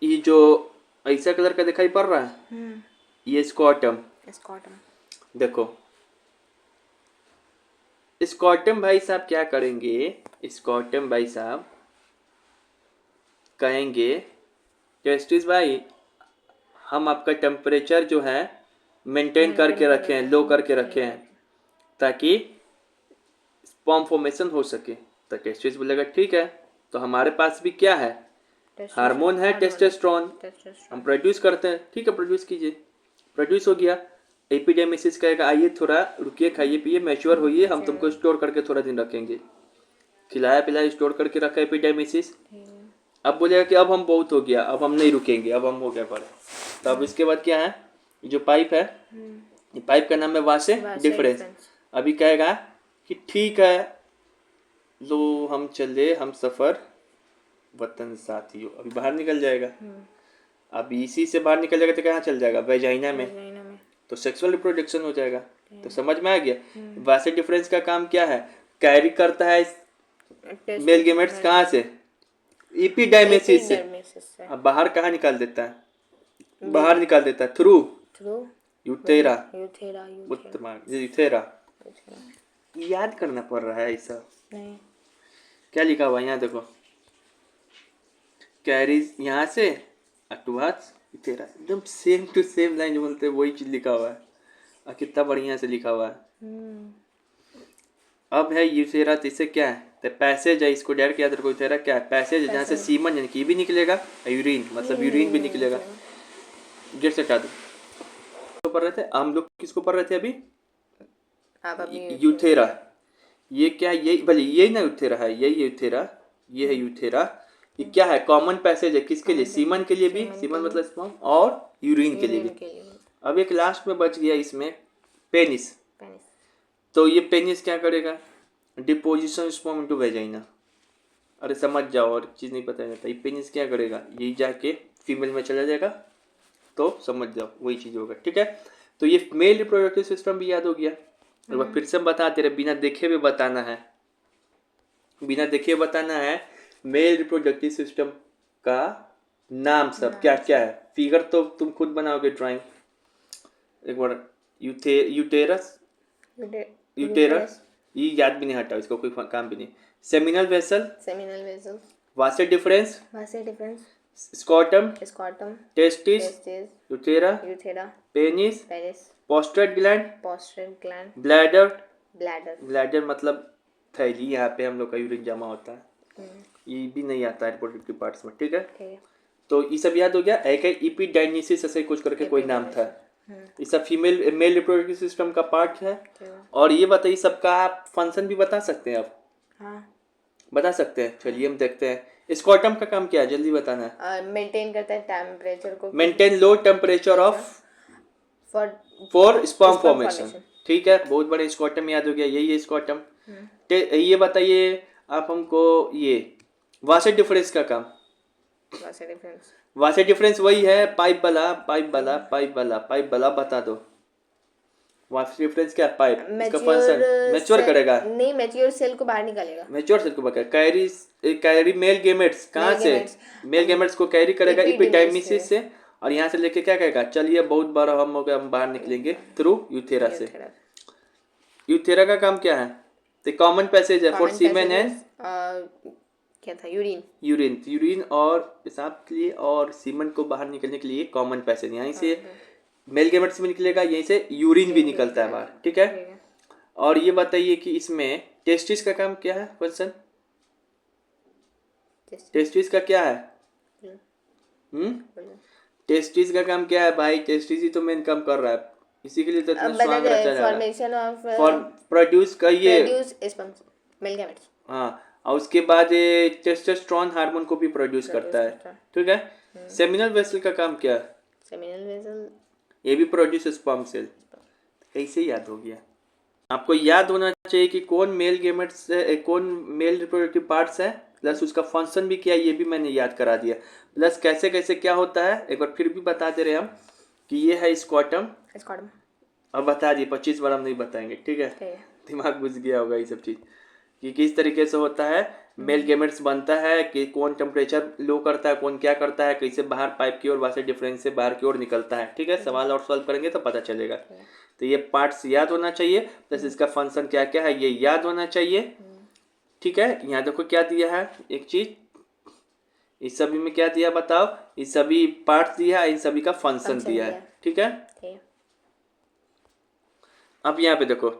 ये जो ऐसा कलर का दिखाई पड़ रहा है ये स्कॉटम। देखो स्कॉटम भाई साहब क्या करेंगे, स्कॉटम भाई साहब कहेंगे टेस्टिस भाई हम आपका टेम्परेचर जो है मेंटेन करके रखे हैं, लो करके रखे हैं ताकि स्पर्म फॉर्मेशन हो सके। तो टेस्टिस बोलेगा ठीक है, तो हमारे पास भी क्या है, हार्मोन है टेस्टोस्टेरोन, हम प्रोड्यूस करते हैं, ठीक है प्रोड्यूस कीजिए। प्रोड्यूस हो गया, एपिडेमिसिस कहेगा आइए थोड़ा रुकिए, खाइए पिए, मैच्योर होइए, हम तुमको स्टोर करके थोड़ा दिन रखेंगे। खिलाया पिलाया स्टोर करके रखा एपिडेमिसिस। अब बोलेगा कि अब हम बहुत हो गया, अब हम नहीं रुकेंगे, अब हम हो गया बड़े। तो अब इसके बाद क्या है, जो पाइप है ये पाइप का नाम है वासे डिफरेंस। अभी कहेगा कि ठीक है लो हम चले हम सफ़र वतन साथियों, अभी बाहर निकल जाएगा। अब इसी से बाहर निकल जाएगा तो कहाँ चल जाएगा, वेजाइना में, तो सेक्सुअल रिप्रोडक्शन हो जाएगा। तो समझ में आ गया वासे डिफरेंस का काम क्या है, कैरी करता है मेल गेमेट्स कहाँ से, एपिडेमिसिस से। अब बाहर कहाँ निकाल देता है, बाहर निकाल देता है थ्रू यूथेरा। यूथेरा याद करना पड़ रहा है ऐसा, क्या लिखा हुआ है यहाँ देखो, कैरीज यहाँ से टुवर्ड्स यूथेरा, एकदम सेम टू सेम लाइन जो बोलते हैं वही चीज लिखा हुआ है, और कितना बढ़िया से लिखा हुआ है। अब है यूथेरा, तो इससे क्या है, तो पैसेज है, इसको डायरेक्ट याद रखो, यूथेरा क्या है, पैसेज है जहाँ से सीमन यानी कि भी निकलेगा, यूरिन मतलब यूरिन भी निकलेगा। गेट से हटा दो, तो पढ़ रहे थे हम लोग, किसको पढ़ रहे थे अभी, यूथेरा। ये क्या है, यही भले यही ना यूथेरा है, यही यूथेरा, ये है यूथेरा। ये क्या है, कॉमन पैसेज है किसके लिए, सीमन के लिए भी, सीमन मतलब स्पर्म, और यूरिन के लिए भी। अब एक लास्ट में बच गया इसमें पेनिस। तो ये पेनिस क्या करेगा, डिपोजिशन स्पर्म इनटू वेजाइना। अरे समझ जाओ, और चीज़ नहीं पता रहता, ये पेनिस क्या करेगा, यही जाके फीमेल में चला जाएगा, तो समझ जाओ वही चीज़ होगा, ठीक है। तो ये मेल रिप्रोडक्टिव सिस्टम भी याद हो गया। एक बार फिर से बताते रहे, बिना देखे हुए बताना है, बिना देखे हुए बताना है। मेल रिप्रोडक्टिव सिस्टम का नाम सब क्या क्या है, फिगर तो तुम खुद बनाओगे ड्राइंग। एक बार यूटेरस, यूटेरस ये याद भी नहीं, हटाओ इसको, कोई काम भी नहीं। Seminal vessel, vas deferens, scrotum, testis, uterus, penis, पोस्ट्रेट ग्लैंड, ब्लैडर मतलब थैली, यहाँ पे हम लोग का यूरिन जमा होता है। ये भी नहीं आता है रिप्रोडक्टिव पार्ट्स में, ठीक है। तो ये सब याद हो गया। एक है एपिडाइनिसिस ऐसे कुछ करके कोई नाम था, ये सब फीमेल मेल रिप्रोडक्टिव सिस्टम का पार्ट है। और ये बताइए सबका आप फंक्शन भी बता सकते हैं आप, बता सकते हैं, चलिए हम देखते हैं। स्कॉटम का काम क्या है, जल्दी बताना है। मेंटेन करता है टेम्परेचर को, maintain low temperature of for sperm formation, ठीक है। बहुत बड़े स्कॉटम याद हो गया, यही है स्कॉटम। ये बताइए आप हमको, ये वासे डिफरेंस का काम, वासे डिफरेंस वही है, पाइप वाला बता दो। वासे डिफरेंस क्या, पाइप, इसका फंक्शन मैच्योर करेगा, नहीं मैच्योर सेल को बाहर निकालेगा, मैच्योर सेल को बाहर कैरी मेल गेमेट्स, कहाँ से, मेल गेमेट्स को कैरी करेगा एपिडाइमिसिस से, और यहाँ से लेके क्या कहेगा, चलिए बहुत बड़ा हम हो गया, हम बाहर निकलेंगे थ्रू यूथेरा से। यूथेरा का काम क्या है, तो कॉमन पैसेज है फॉर सीमेन एंड क्या था, यूरिन और पेशाब के लिए, और सीमन को बाहर निकलने के लिए कॉमन पैसेज, यहीं से मेल गेमेट्स भी निकलेगा, यहीं से यूरिन भी निकलता है बाहर, ठीक है। और ये बताइए कि इसमें टेस्टिस का काम क्या है, क्वेश्चन, टेस्टिस का क्या है, टेस्टिस का काम क्या है भाई, टेस्टिस ही तो मेन काम कर रहा है, इसी के लिए तो इतना स्वांग रचा जा रहा है, फॉर प्रोड्यूस का ये मेल गैमेट्स हाँ, और उसके बाद ये टेस्टोस्टेरोन हार्मोन को भी प्रोड्यूस करता है, ठीक है। सेमिनल वेसल का काम क्या है? सेमिनल वेसल ये भी प्रोड्यूस स्पर्म सेल। कैसे याद हो गया? आपको याद होना चाहिए कि कौन मेल गेमेट्स है, कौन मेल रिप्रोडक्टिव पार्ट्स है, प्लस उसका फंक्शन भी क्या है, ये भी मैंने याद करा दिया। प्लस कैसे कैसे क्या होता है एक बार फिर भी बता दे रहे हम कि ये है स्क्वाटम। स्क्वाटम अब बता दिए, 25 बार हम नहीं बताएंगे, ठीक है। ठीक है दिमाग घुस गया होगा ये सब चीज़ कि किस तरीके से होता है, मेल गेमेट्स बनता है, कि कौन टेम्परेचर लो करता है, कौन क्या करता है, कैसे बाहर पाइप की ओर वासे डिफरेंस से बाहर की ओर निकलता है, ठीक है। सवाल और सॉल्व करेंगे तो पता चलेगा। तो ये पार्ट्स याद होना चाहिए, प्लस इसका फंक्शन क्या क्या है ये याद होना चाहिए, ठीक है। यहाँ देखो क्या दिया है एक चीज, इस सभी में क्या दिया बताओ, इस सभी पार्ट्स दिया है, इन सभी का फंक्शन दिया है, ठीक है। ठीक है अब यहाँ पे देखो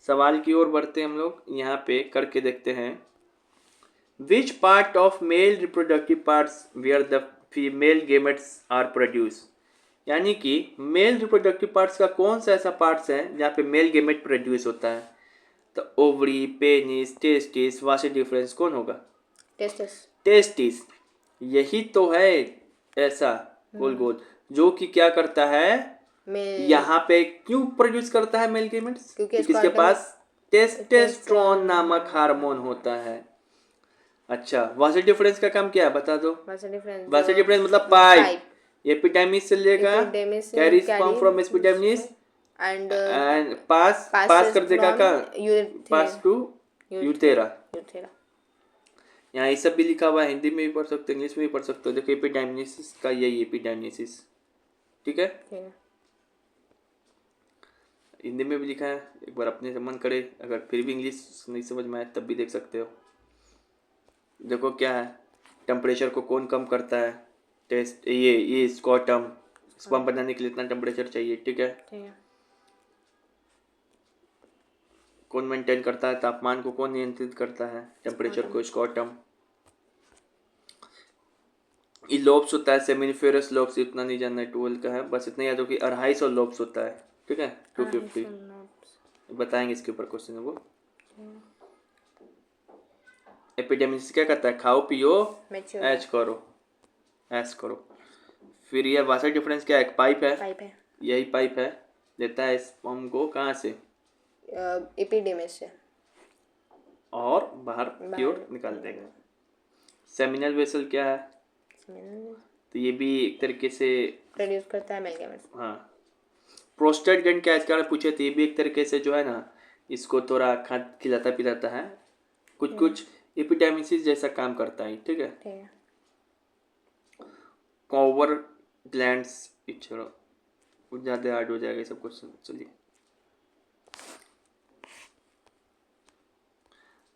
सवाल की ओर बढ़ते हम लोग, यहाँ पे करके देखते हैं। Which part of male reproductive parts where the female gametes are produce, यानी कि मेल रिप्रोडक्टिव पार्ट्स का कौन सा ऐसा पार्ट्स है जहाँ पे मेल गेमेट प्रोड्यूस होता है। तो ओवरी, पेनिस, टेस्टिस, वासे डिफरेंस कौन होगा? टेस्टिस टेस्टिस, यही तो है ऐसा गोल गोल जो कि क्या करता है, मेल यहाँ पे क्यों प्रोड्यूस करता है मेल गेमेट्स? क्योंकि इसके पास टेस्टोस्टेरोन नामक हार्मोन होता है। अच्छा, वासे डिफरेंस का काम क्या है बता दो? वासे डिफरेंस वासे डिफरेंस मतलब पाइप, एपिडेमिस से लेगा, epididymis carry sperm from epididymis and and pass कर देगा का पास टू यूथेरा। यूथेरा यहाँ ये सब भी लिखा हुआ है, हिंदी में भी पढ़ सकते हो, इंग्लिश में भी पढ़ सकते हो। देखो एपिडेमिस का यही एपिडेमिस, ठीक है। हिंदी में भी लिखा है, एक बार अपने से मन करे, अगर फिर भी इंग्लिश नहीं समझ में आए तब भी देख सकते हो। देखो क्या है, टेम्परेचर को कौन कम करता है? टेस्ट ये स्क्वाटम, स्पर्म बनाने के लिए इतना टेम्परेचर चाहिए, ठीक है। कौन मेंटेन करता है तापमान को, कौन नियंत्रित करता है टेम्परेचर को? स्क्वाटम। ये लोब्स होता है, सेमिनिफेरस लोब्स, इतना नहीं जानना है, 12 का है, बस इतना याद हो कि 250 लोब्स होता है, ठीक है। 250 बताएंगे इसके ऊपर क्वेश्चन है वो। एपिडेमिस क्या करता है? खाओ पियो ऐश करो, ऐश करो। फिर ये वासा डिफरेंस क्या है? पाइप है, यही पाइप है, देता है स्पर्म को कहाँ से? एपिडेमिस से, और बाहर की ओर निकाल देगा। सेमिनल वेसल क्या है? तो ये भी एक तरीके से प्रोड्यूस करता है मेल गेमेट्स। हाँ। प्रोस्टेट ग्लैंड क्या इसके बारे में पूछे तो ये भी एक तरीके से जो है ना, इसको थोड़ा खिलाता पिलाता है, कुछ कुछ एपिडेमिस जैसा काम करता है, ठीक है। कॉवर ग्लैंड्स, छोड़ो ज़्यादा हार्ड हो जाएगा सब क्वेश्चन, चलिए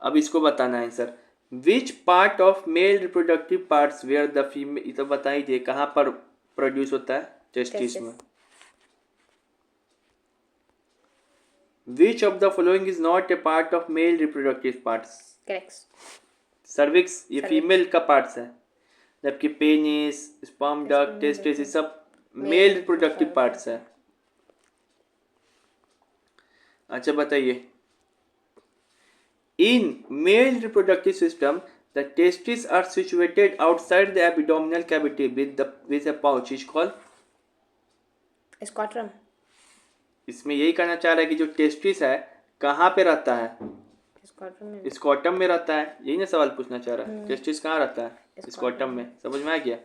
अब इसको बताना है answer. Which part of male reproductive parts where the female, ये तो बता ही दिए कहाँ पर प्रोड्यूस होता है? टेस्टिस में। विच of the following is not a part of male reproductive parts? Correct. Cervix ये फीमेल का पार्ट्स है, जबकि पेनिस, स्पर्म डक्ट, टेस्टिस ये सब मेल रिप्रोडक्टिव पार्ट्स है। अच्छा बताइए, in male reproductive system the testes are situated outside the abdominal cavity with a pouch is called स्क्वाटम। इसमें यही कहना चाह रहा है कि जो टेस्टिस है कहाँ पे रहता है? स्क्वाटम में रहता है, यही ना सवाल पूछना चाह रहा है। टेस्टिस कहाँ रहता है? स्क्वाटम में, समझ में आ गया।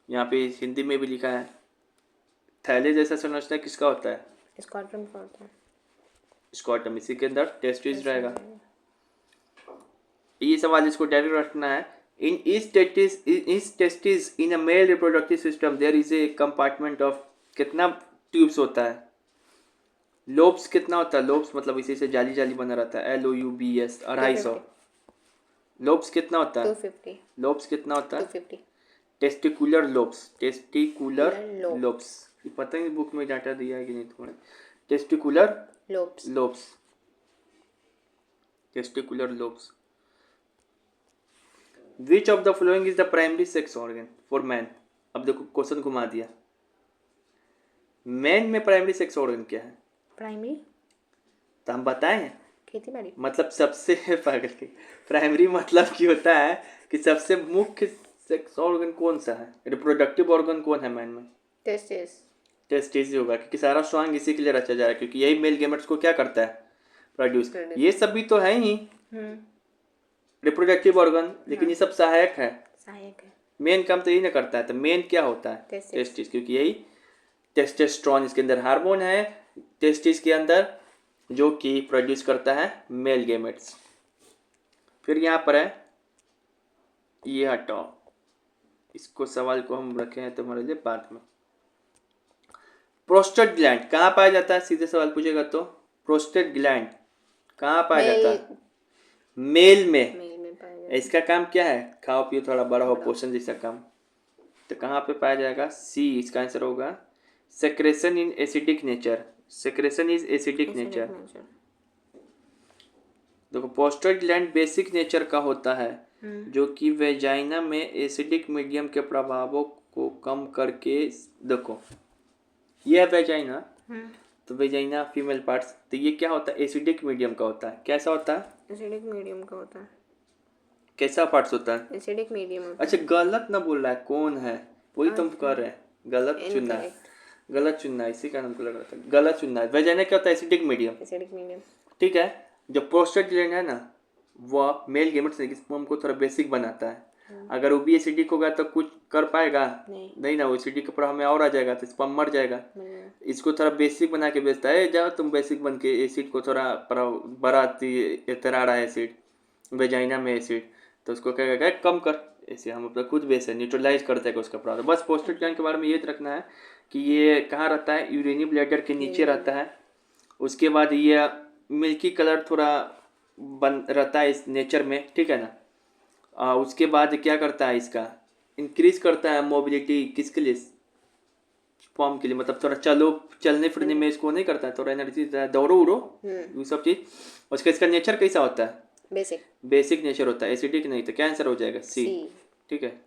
यहाँ पे हिंदी में भी लिखा है, थैले जैसा संरचना किसका होता है? स्क्वाटम का होता है। स्क्वाटम, इसी के अंदर टेस्टिस रहेगा। ये सवाल इसको डायरेक्ट रखना है। इन इस testis in a male reproductive system there is a compartment of, कितना ट्यूब्स होता है? लोब्स कितना होता है? लोब्स मतलब इसी से जाली जाली बना रहता है, LOUBS 250। लोब्स कितना होता है? 250। लोब्स कितना होता है? 250। टेस्टिकुलर लोब्स, टेस्टिकुलर लोब्स, ये पता नहीं बुक में डाटा दिया है कि नहीं तुम्हारे। Testicular lobes, testicular lobes. Which of the following is the primary sex organ for man? अब देखो क्वेश्चन घुमा दिया, मैन में प्राइमरी सेक्स ऑर्गन क्या है? प्राइमरी तो हम बताएं खेती बाड़ी। मतलब सबसे पागल की प्राइमरी मतलब की होता है कि सबसे मुख्य सेक्स ऑर्गन कौन सा है, रिप्रोडक्टिव ऑर्गन कौन है मैन में? टेस्टिस। टेस्टिस होगा, क्योंकि सारा स्वांग इसी के लिए रचा जा रहा है, क्योंकि यही मेल गेमेट्स को क्या करता है, प्रोड्यूस। ये सब भी तो है ही रिप्रोडक्टिव ऑर्गन, लेकिन ये सब सहायक है, सहायक है। मेन काम तो यही ना करता है। तो मेन क्या होता है? टेस्टिस, क्योंकि यही टेस्टोस्टेरोन इसके अंदर हार्मोन है टेस्टिस के अंदर, जो कि प्रोड्यूस करता है मेल गेमेट्स। फिर यहाँ पर है, ये हटाओ, इसको सवाल को हम रखे हैं तुम्हारे लिए बाद में। प्रोस्टेट ग्लैंड कहाँ पाया जाता है? सीधे सवाल पूछेगा तो प्रोस्टेट ग्लैंड कहाँ पाया जाता है? मेल में पाया जाता है। इसका काम क्या है? खाओ पियो थोड़ा बड़ा हो, पोषण जैसा काम। तो कहाँ पे पाया जाएगा? सी इसका आंसर होगा। Secretion in acidic nature, secretion is acidic nature. देखो प्रोस्टेट ग्लैंड बेसिक नेचर का होता है, जो कि वेजाइना में एसिडिक मीडियम के प्रभावों को कम करके, देखो ये है वेजाइना, तो वेजाइना फीमेल पार्ट्स, तो ये क्या होता है? एसिडिक मीडियम का होता है। कैसा होता है? एसिडिक मीडियम का होता है। कैसा पार्ट्स होता है? एसिडिक मीडियम होता अच्छा गलत ना बोल रहा है, कौन है वही तुम कर रहे हैं, गलत चुनना है, गलत चुनना है, इसी का नाम को लग रहा था, गलत चुनना है। वेजाइना क्या होता है? Acidic medium. एसिडिक मीडियम, ठीक है। जो प्रोस्टेट ग्लैंड है ना, वह मेल गेमेट्स स्पर्म को थोड़ा बेसिक बनाता है। अगर वो भी एसिडिक होगा तो कुछ कर पाएगा नहीं ना, वो एसिडिक के प्रभाव में और आ जाएगा तो स्पर्म मर जाएगा। इसको थोड़ा बेसिक बना के बेचता है, जाओ तुम बेसिक बन के एसिड को थोड़ा बढ़ाती इतना रहा है एसिड वेजाइना में एसिड, तो उसको क्या कहता है? कम कर, ऐसे हम अपना खुद बेस है न्यूट्रलाइज करते हैं उसका प्रभाव। बस प्रोस्टेट ग्लैंड के बारे में ये रखना है कि ये कहाँ रहता है? यूरिनी ब्लैडर के नीचे रहता है। उसके बाद ये मिल्की कलर थोड़ा बन रहता है इस नेचर में, ठीक है ना। उसके बाद क्या करता है? इसका इंक्रीज करता है मोबिलिटी, किसके लिए? स्पर्म के लिए, मतलब थोड़ा चलने फिरने में इसको नहीं करता है, थोड़ा एनर्जी दौड़ो उड़ो ये सब चीज। उसका इसका नेचर कैसा होता है? बेसिक, बेसिक नेचर होता है, एसिडिक नहीं। तो क्या आंसर हो जाएगा? सी। ठीक है।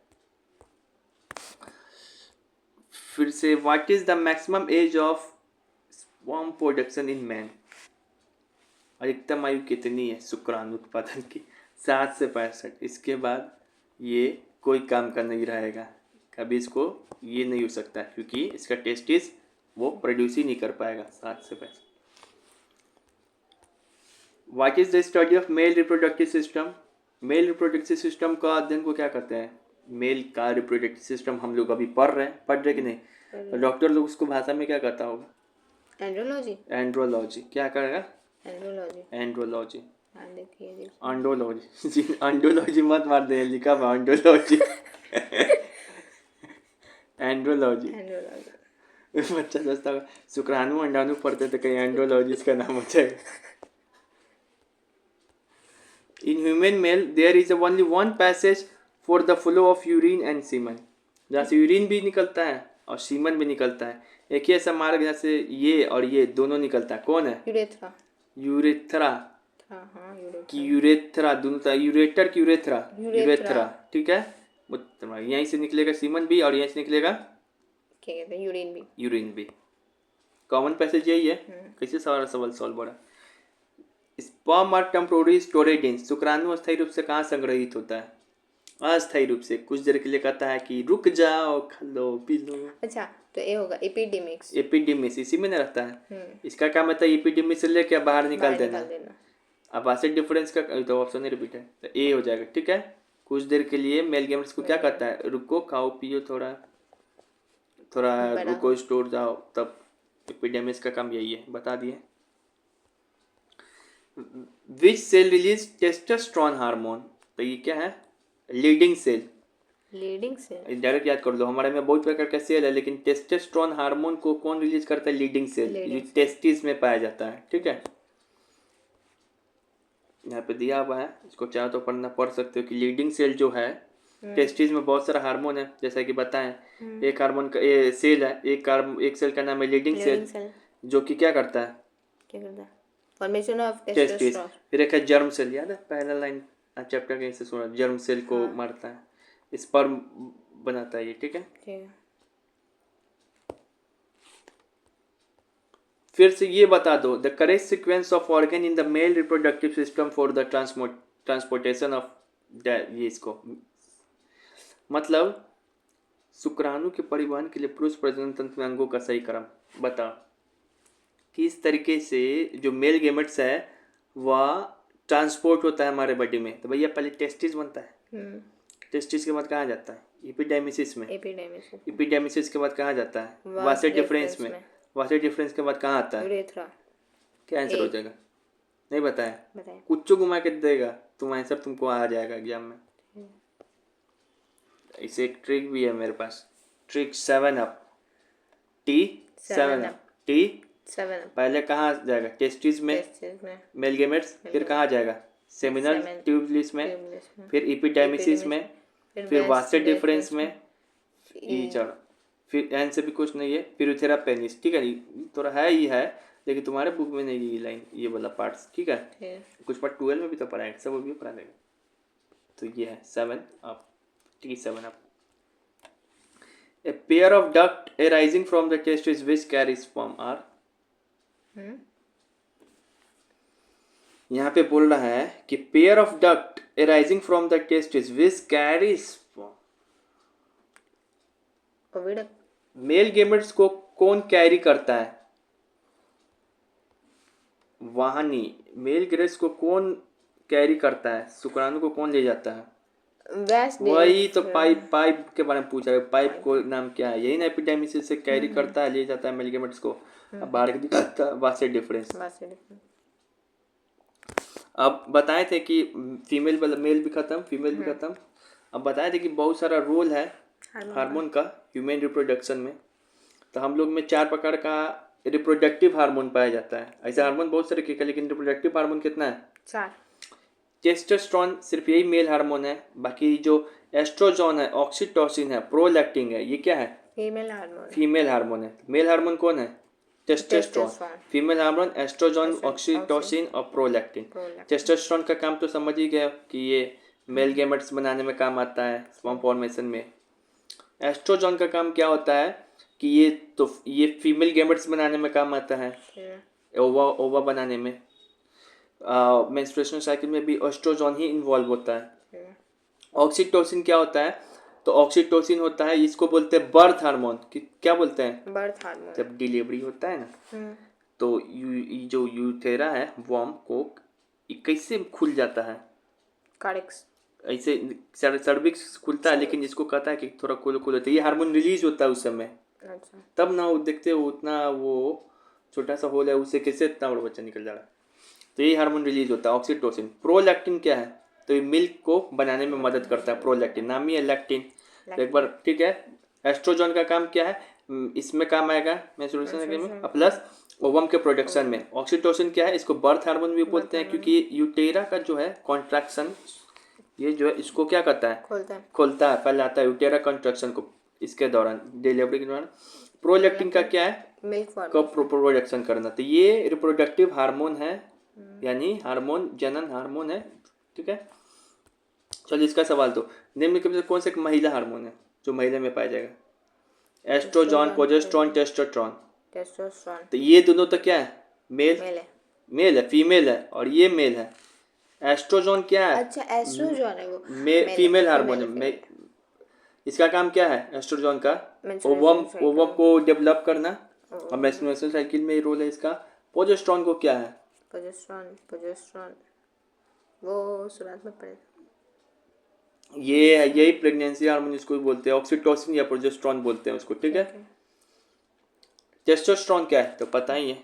फिर से, what is the maximum age of sperm production in man? अधिकतम आयु कितनी है शुक्राणु उत्पादन की? 7 से 65। इसके बाद ये कोई काम का नहीं रहेगा, कभी इसको ये नहीं हो सकता, क्योंकि इसका टेस्टिस वो प्रोड्यूस ही नहीं कर पाएगा 7 से 65। What is the study of male reproductive system? Mail reproductive system का अध्ययन को क्या कहते हैं? मेल का रिप्रोडक्टिव सिस्टम हम लोग अभी पढ़ रहे कि नहीं? तो डॉक्टर लोग उसको भाषा में क्या कहता होगा? एंड्रोलॉजी। एंड्रोलॉजी क्या करेगा? एंड्रोलॉजी। एंड्रोलॉजी, अंडोलॉजी अंडोलॉजी मत मार दे, लिखा हुआ अंडोलॉजी एंड्रोलॉजी। बच्चा सोचता होगा शुक्राणु अंडाणु पढ़ते तो कहीं एंड्रोलॉजी इसका नाम हो जाएगा। In human male, there is only one passage for the flow of urine and semen. जहाँ से यूरिन भी निकलता है और सीमन भी निकलता है, एक ही ऐसा मार्ग जहाँ से ये और ये दोनों निकलता है। कौन है? यूरेथ्रा। यूरेथ्रा की यूरेथ्रा, दोनों यूरेटर की यूरेथ्रा, यूरेथ्रा। ठीक है। यहीं से निकलेगा सीमन भी और यहीं से निकलेगा क्या कहते हैं? यूरिन भी। यूरिन भी कॉमन पैसेज यही है। कैसे सवाल सॉल्व हो रहा? स्पर्म और टेम्पोररी स्टोरेज इन, शुक्राणु अस्थायी रूप से कहाँ संग्रहित होता है? अस्थायी रूप से, कुछ देर के लिए कहता है कि रुक जाओ, खा लो पी लो। अच्छा, तो ये होगा एपिडेमिक्स। एपिडेमिक्स इसी में न रहता है। इसका क्या मतलब? एपिडेमिक्स से लेके बाहर निकाल देना। अब आसिड डिफरेंस का तो ऑप्शन नहीं रिपीट है, तो ए हो जाएगा। ठीक है। कुछ देर के लिए मेल गेमर्स को क्या कहता है? रुको, खाओ पियो, थोड़ा रुको, स्टोर जाओ, तब एपिडेमिक्स का काम यही है, बता दिए। Which cell release testosterone hormone? तो ये क्या है? Leading cell. Leading cell direct याद कर लो, हमारे में बहुत प्रकार का सेल है, लेकिन टेस्टोस्टेरोन हार्मोन को कौन रिलीज करता है? लीडिंग सेल, जो टेस्टिस में पाया जाता है। ठीक है। यहाँ पे दिया हुआ है, इसको चाहो तो पढ़ सकते हो कि लीडिंग सेल जो है टेस्टिस में बहुत सारा हार्मोन है, जैसा कि बताएं। एक हार्मोन का सेल है, एक सेल का नाम है लीडिंग सेल, जो कि क्या करता है? Formation of testis. फिर एक है जर्म सेल, याद है पहला लाइन चैप्टर के से सुना, जर्म सेल को मारता है, स्पर्म बनाता है ये। ठीक है। फिर से ये बता दो, the correct sequence of organ in the mail reproductive system for the transportation of ये इसको मतलब शुक्राणु के परिवहन के लिए पुरुष प्रजनन तंत्र में अंगों का सही क्रम बता। किस तरीके से जो मेल गेमेट्स है वह ट्रांसपोर्ट होता है हमारे बॉडी में। तो भैया पहले टेस्टिस बनता है, टेस्टिस के बाद कहाँ जाता है? एपिडेमिसिस में, एपिडेमिसिस के बाद कहाँ जाता है? वासे डिफरेंस में, वासे डिफरेंस के बाद कहाँ आता है? यूरेथ्रा। क्या आंसर हो जाएगा? नहीं बताया, कुछ घुमा के देगा तुम आंसर, तुमको आ जाएगा एग्जाम में। इसे एक ट्रिक भी है मेरे पास, trick 7 up, T7 up, T7 पहले कहाँ जाएगा? टेस्टिस में, मेल गेमेट्स, फिर कहाँ जाएगा? सेमिनल ट्यूबलिस में, फिर एपिडेमिसिस में, फिर वासे डिफरेंस में, ई चढ़, फिर एन से भी कुछ नहीं है, फिर यूथेरा पेनिस। ठीक है, थोड़ा है ही है लेकिन तुम्हारे बुक में नहीं ये लाइन, ये वाला पार्ट्स। ठीक है, कुछ पार्ट 12 में भी तो पढ़ा है, सब भी पढ़ा देगा। तो ये है 7 up, T7 up. A pair of duct arising from the testis which carries sperm are, यहाँ पे बोल रहा है कि pair of duct arising from the testis which carries sperm, male gametes को कौन कैरी करता है? वाहनी। मेल गेमेट्स को कौन कैरी करता है? शुक्राणु को कौन ले जाता है? वही तो पाइप के बारे में पूछा है, पाइप को नाम क्या है? यही ना, एपिडेमिसिस से कैरी करता है, ले जाता है मेल गेमेट्स को, अब बाहर दिखाता है वासे डिफरेंस। अब बताए थे कि फीमेल मेल भी खत्म, फीमेल भी खत्म। अब बताए थे कि बहुत सारा रोल है हार्मोन का ह्यूमन रिप्रोडक्शन में। तो हम लोग में 4 प्रकार का रिप्रोडक्टिव हार्मोन पाया जाता है। ऐसे हार्मोन बहुत सारे के, लेकिन रिप्रोडक्टिव हार्मोन कितना है? 4। टेस्टोस्टेरोन सिर्फ यही मेल हार्मोन है, बाकी जो एस्ट्रोजन है, ऑक्सीटोसिन है, प्रोलैक्टिन है, ये क्या है? फीमेल हार्मोन है। मेल हार्मोन कौन है? Testosterone. Female hormone oestrogen, oxytocin और प्रोलैक्टिन। टेस्टोस्टेरोन का काम तो समझ ही गया कि ये मेल गेमेट्स बनाने में काम आता है, स्पर्म फॉर्मेशन में। एस्ट्रोजन का काम क्या होता है कि ये फीमेल गेमेट्स बनाने में काम आता है, ओवा बनाने में। मेंस्ट्रुएशन साइकिल में भी एस्ट्रोजन ही इन्वॉल्व होता है। ऑक्सीटोसिन क्या होता है? तो ऑक्सीटोसिन होता है, इसको बोलते हैं बर्थ हार्मोन। क्या बोलते हैं? Birth hormone. जब डिलीवरी होता है ना, तो जो यूथेरा है वॉर्म को कैसे खुल जाता है? ऐसे सर्विक्स खुलता है, लेकिन इसको कहता है कि थोड़ा खुल होता है, ये हार्मोन रिलीज होता है उस समय। अच्छा। तब ना वो देखते हो उतना वो छोटा सा होल है, उससे कैसे इतना बड़ा बच्चा निकल जा रहा है। तो ये हार्मोन रिलीज होता है ऑक्सीटोसिन। प्रोलैक्टिन क्या है? तो ये मिल्क को बनाने में मदद करता है। प्रोलैक्टिन नाम ही है लैक्टिन। तो एक बार ठीक है, एस्ट्रोजन का काम क्या है? इसमें काम आएगा मेंस्ट्रुएशन में, प्लस ओवम के प्रोडक्शन में। ऑक्सीटोसिन क्या है? इसको बर्थ हार्मोन भी बोलते हैं, क्योंकि यूटेरा का जो है कॉन्ट्रैक्शन, ये जो है इसको क्या करता है? खोलता है, पहले आता है यूटेरा कॉन्ट्रैक्शन को, इसके दौरान डिलीवरी के दौरान। प्रोलैक्टिन का क्या है? मिल्क प्रोडक्शन करना। तो ये रिप्रोडक्टिव हार्मोन है, यानी हार्मोन जनन हार्मोन है। ठीक है, चलो इसका सवाल तो निम्न में से कौन सा महिला हार्मोन है जो महिला में पाया जाएगा? Oestrogen, progesterone, testosterone. तो ये दोनों तो क्या है? मेल है, फीमेल है, और ये मेल है। एस्ट्रोजन क्या है? अच्छा, एस्ट्रोजन है वो फीमेल हार्मोन है। इसका काम क्या है एस्ट्रोजन का? ओवम को डेवलप करना, और मेंस्ट्रुएशन साइकिल में रोल है इसका। प्रोजेस्टेरोन को क्या है? प्रोजेस्टेरोन वो शुरुआत में पड़े, ये है, यही प्रेगनेंसी हार्मोन इसको बोलते हैं। ऑक्सीटोसिन या प्रोजेस्टेरोन बोलते हैं उसको। ठीक है, टेस्टोस्टेरोन क्या है तो पता ही है।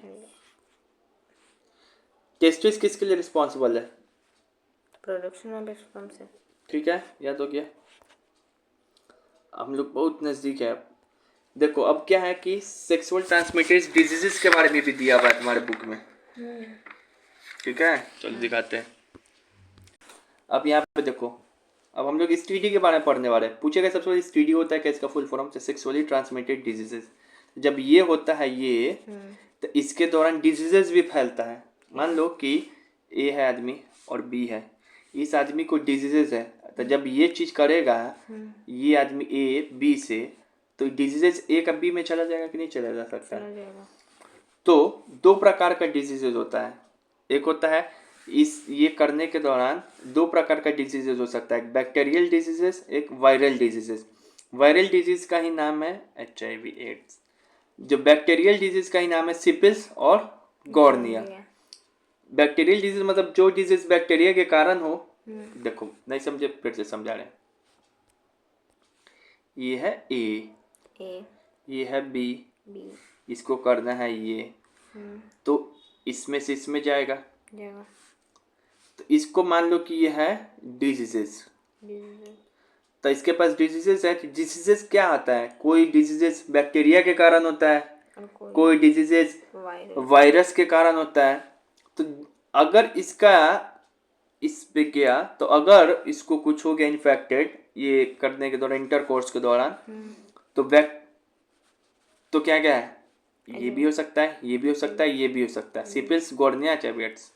टेस्टिस किसके लिए रिस्पॉन्सिबल है? प्रोडक्शन ऑफ स्पर्म से। ठीक है, याद हो गया, हम लोग बहुत नजदीक है। देखो अब क्या है कि सेक्सुअल ट्रांसमिटेड डिजीजेस के बारे में भी दिया हुआ है तुम्हारे बुक में। ठीक है, चलो दिखाते हैं। अब यहाँ पे देखो, अब हम लोग STD के बारे में पढ़ने वाले हैं। पूछेगा सबसे पहले STD होता है क्या? इसका फुल फॉर्म से सेक्सुअली ट्रांसमिटेड डिजीजेस। जब ये होता है ये, तो इसके दौरान डिजीजेस भी फैलता है। मान लो कि A है आदमी और B है, इस आदमी को डिजीजेस है, तो जब ये चीज करेगा ये आदमी A B से, तो डिजीजेस A का B में चला जाएगा कि नहीं चला जा सकता? तो दो प्रकार का डिजीजेज होता है। एक होता है ये करने के दौरान दो प्रकार का डिजीजेज हो सकता है, बैक्टीरियल डिजीजेस, एक वायरल डिजीजेस। वायरल डिजीज का ही नाम है HIV एड्स। जो बैक्टीरियल डिजीज का ही नाम है सिपिल्स और गॉर्निया। बैक्टीरियल डिजीज मतलब जो डिजीज बैक्टीरिया के कारण हो। देखो नहीं समझे फिर से समझा रहे हैं। ये है ए, ये है बी, इसको करना है ये, तो इसमें से इसमें जाएगा। तो इसको मान लो कि ये है डिजीजेस, तो इसके पास डिजीजेस है। डिजीजेस क्या आता है, कोई डिजीजेस बैक्टीरिया के कारण होता है, कोई डिजीजेस वायरस के कारण होता है। तो अगर इसका इस पे गया, तो अगर इसको कुछ हो गया इन्फेक्टेड ये करने के दौरान, इंटरकोर्स के दौरान, तो क्या क्या है, ये भी हो सकता है, ये भी हो सकता है, ये भी हो सकता है। सिपिल्स, गॉर्निया, चैबियट्स,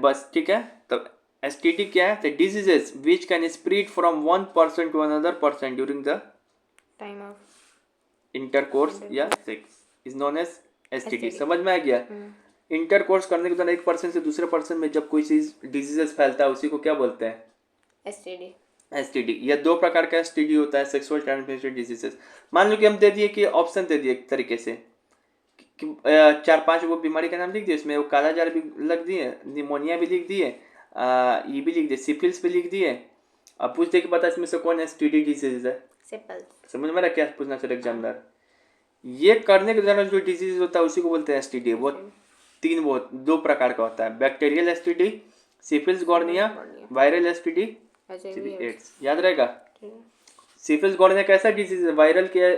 बस ठीक है। तो STD क्या है, the diseases which can spread from one person to another person during the time of intercourse या sex is known as STD। समझ में आ गया? इंटरकोर्स करने के दौरान एक पर्सन से दूसरे पर्सन में जब कोई चीज डिजीजेस फैलता है उसी को क्या बोलते हैं, STD। यह दो प्रकार का STD होता है, सेक्सुअल ट्रांसमिटेड डिजीजेस। मान लो कि हम दे दिए कि ऑप्शन दे दिए एक तरीके से कि 4-5 वो बीमारी का नाम लिख दिए, उसमें वो काला जार भी लग दिए, निमोनिया भी लिख दिए, ये भी लिख दिए, सिफिलिस भी लिख दिए। अब पूछ दे कि बता इसमें से कौन STD डिजीज है। समझ में आ रहा क्या पूछना चाहिए एग्जामिनर? ये करने के दौरान जो डिजीज होता है उसी को बोलते हैं STD। वो दो प्रकार का होता है, बैक्टीरियल STD सिफिलिस गॉर्निया, वायरल STD एड्स। याद रहेगा? सिफिलिस गॉर्निया कैसा डिजीज है, वायरल क्या है,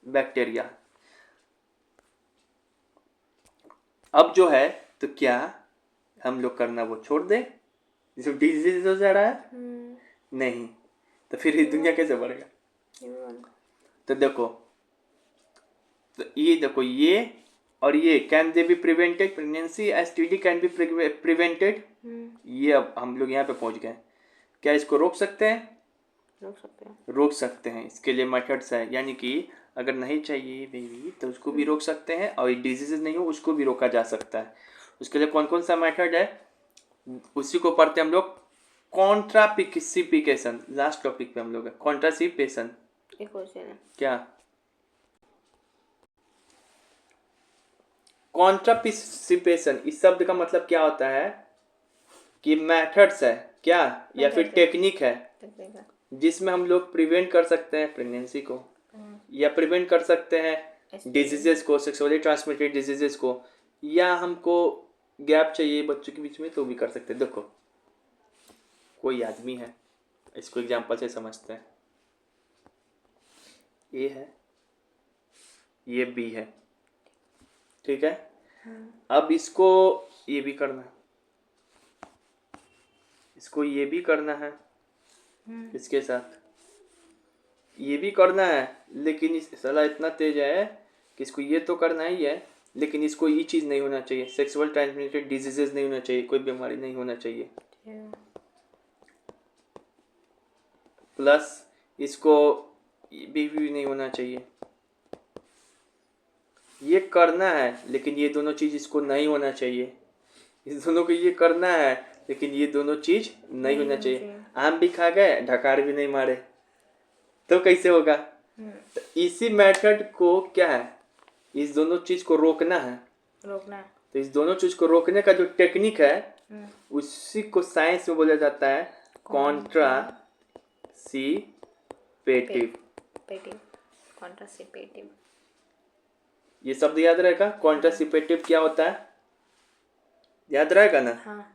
बैक्टीरिया। अब जो है तो क्या हम लोग करना वो छोड़ दे, जिसको डिजीज हो जा रहा है? नहीं, तो फिर ये दुनिया कैसे बढ़ेगा? तो देखो, तो ये देखो, ये और ये can they be prevented, pregnancy STD can be prevented. ये अब हम लोग यहाँ पे पहुंच गए। क्या इसको रोक सकते हैं? रोक सकते हैं। इसके लिए मेथड्स है, यानी कि अगर नहीं चाहिए बेबी तो उसको भी रोक सकते हैं, और डिजीजेस नहीं हो उसको भी रोका जा सकता है। उसके लिए कौन कौन सा मेथड है उसी को पढ़ते हम लोग। कॉन्ट्रासिपिकेशन, लास्ट टॉपिक पे हम लोग है कॉन्ट्रासिपेशन। क्या कॉन्ट्रासिपेशन, इस शब्द का मतलब क्या होता है कि मेथड्स है क्या, या फिर टेक्निक है जिसमें हम लोग प्रिवेंट कर सकते हैं प्रेगनेंसी को, या प्रिवेंट कर सकते हैं डिजीजेस को, सेक्सुअली ट्रांसमिटेड डिजीजेस को, या हमको गैप चाहिए बच्चों के बीच में तो भी कर सकते हैं। देखो कोई आदमी है, इसको एग्जांपल से समझते हैं। ए है, ये बी है, ठीक है। अब इसको ये भी करना है, इसको ये भी करना है, इसके साथ ये भी करना है, लेकिन इस साला इतना तेज है कि इसको ये तो करना ही है, लेकिन इसको ये चीज़ नहीं होना चाहिए, सेक्सुअल ट्रांसमिटेड डिजीजेस नहीं होना चाहिए, कोई बीमारी नहीं होना चाहिए, प्लस इसको बीवी नहीं होना चाहिए। ये करना है लेकिन ये दोनों चीज़ इसको नहीं होना चाहिए। इस दोनों को ये करना है लेकिन ये दोनों चीज़ नहीं होना चाहिए। आम भी खा गए, ढकार भी नहीं मारे, तो कैसे होगा? तो इसी मेथड को क्या है, इस दोनों चीज़ को रोकना है। तो इस दोनों चीज़ को रोकने का जो टेक्निक है उसी को साइंस में बोला जाता है कॉन्ट्रासिपेटिव। ये शब्द याद रहेगा, कॉन्ट्रासिपेटिव क्या होता है, याद रहेगा ना?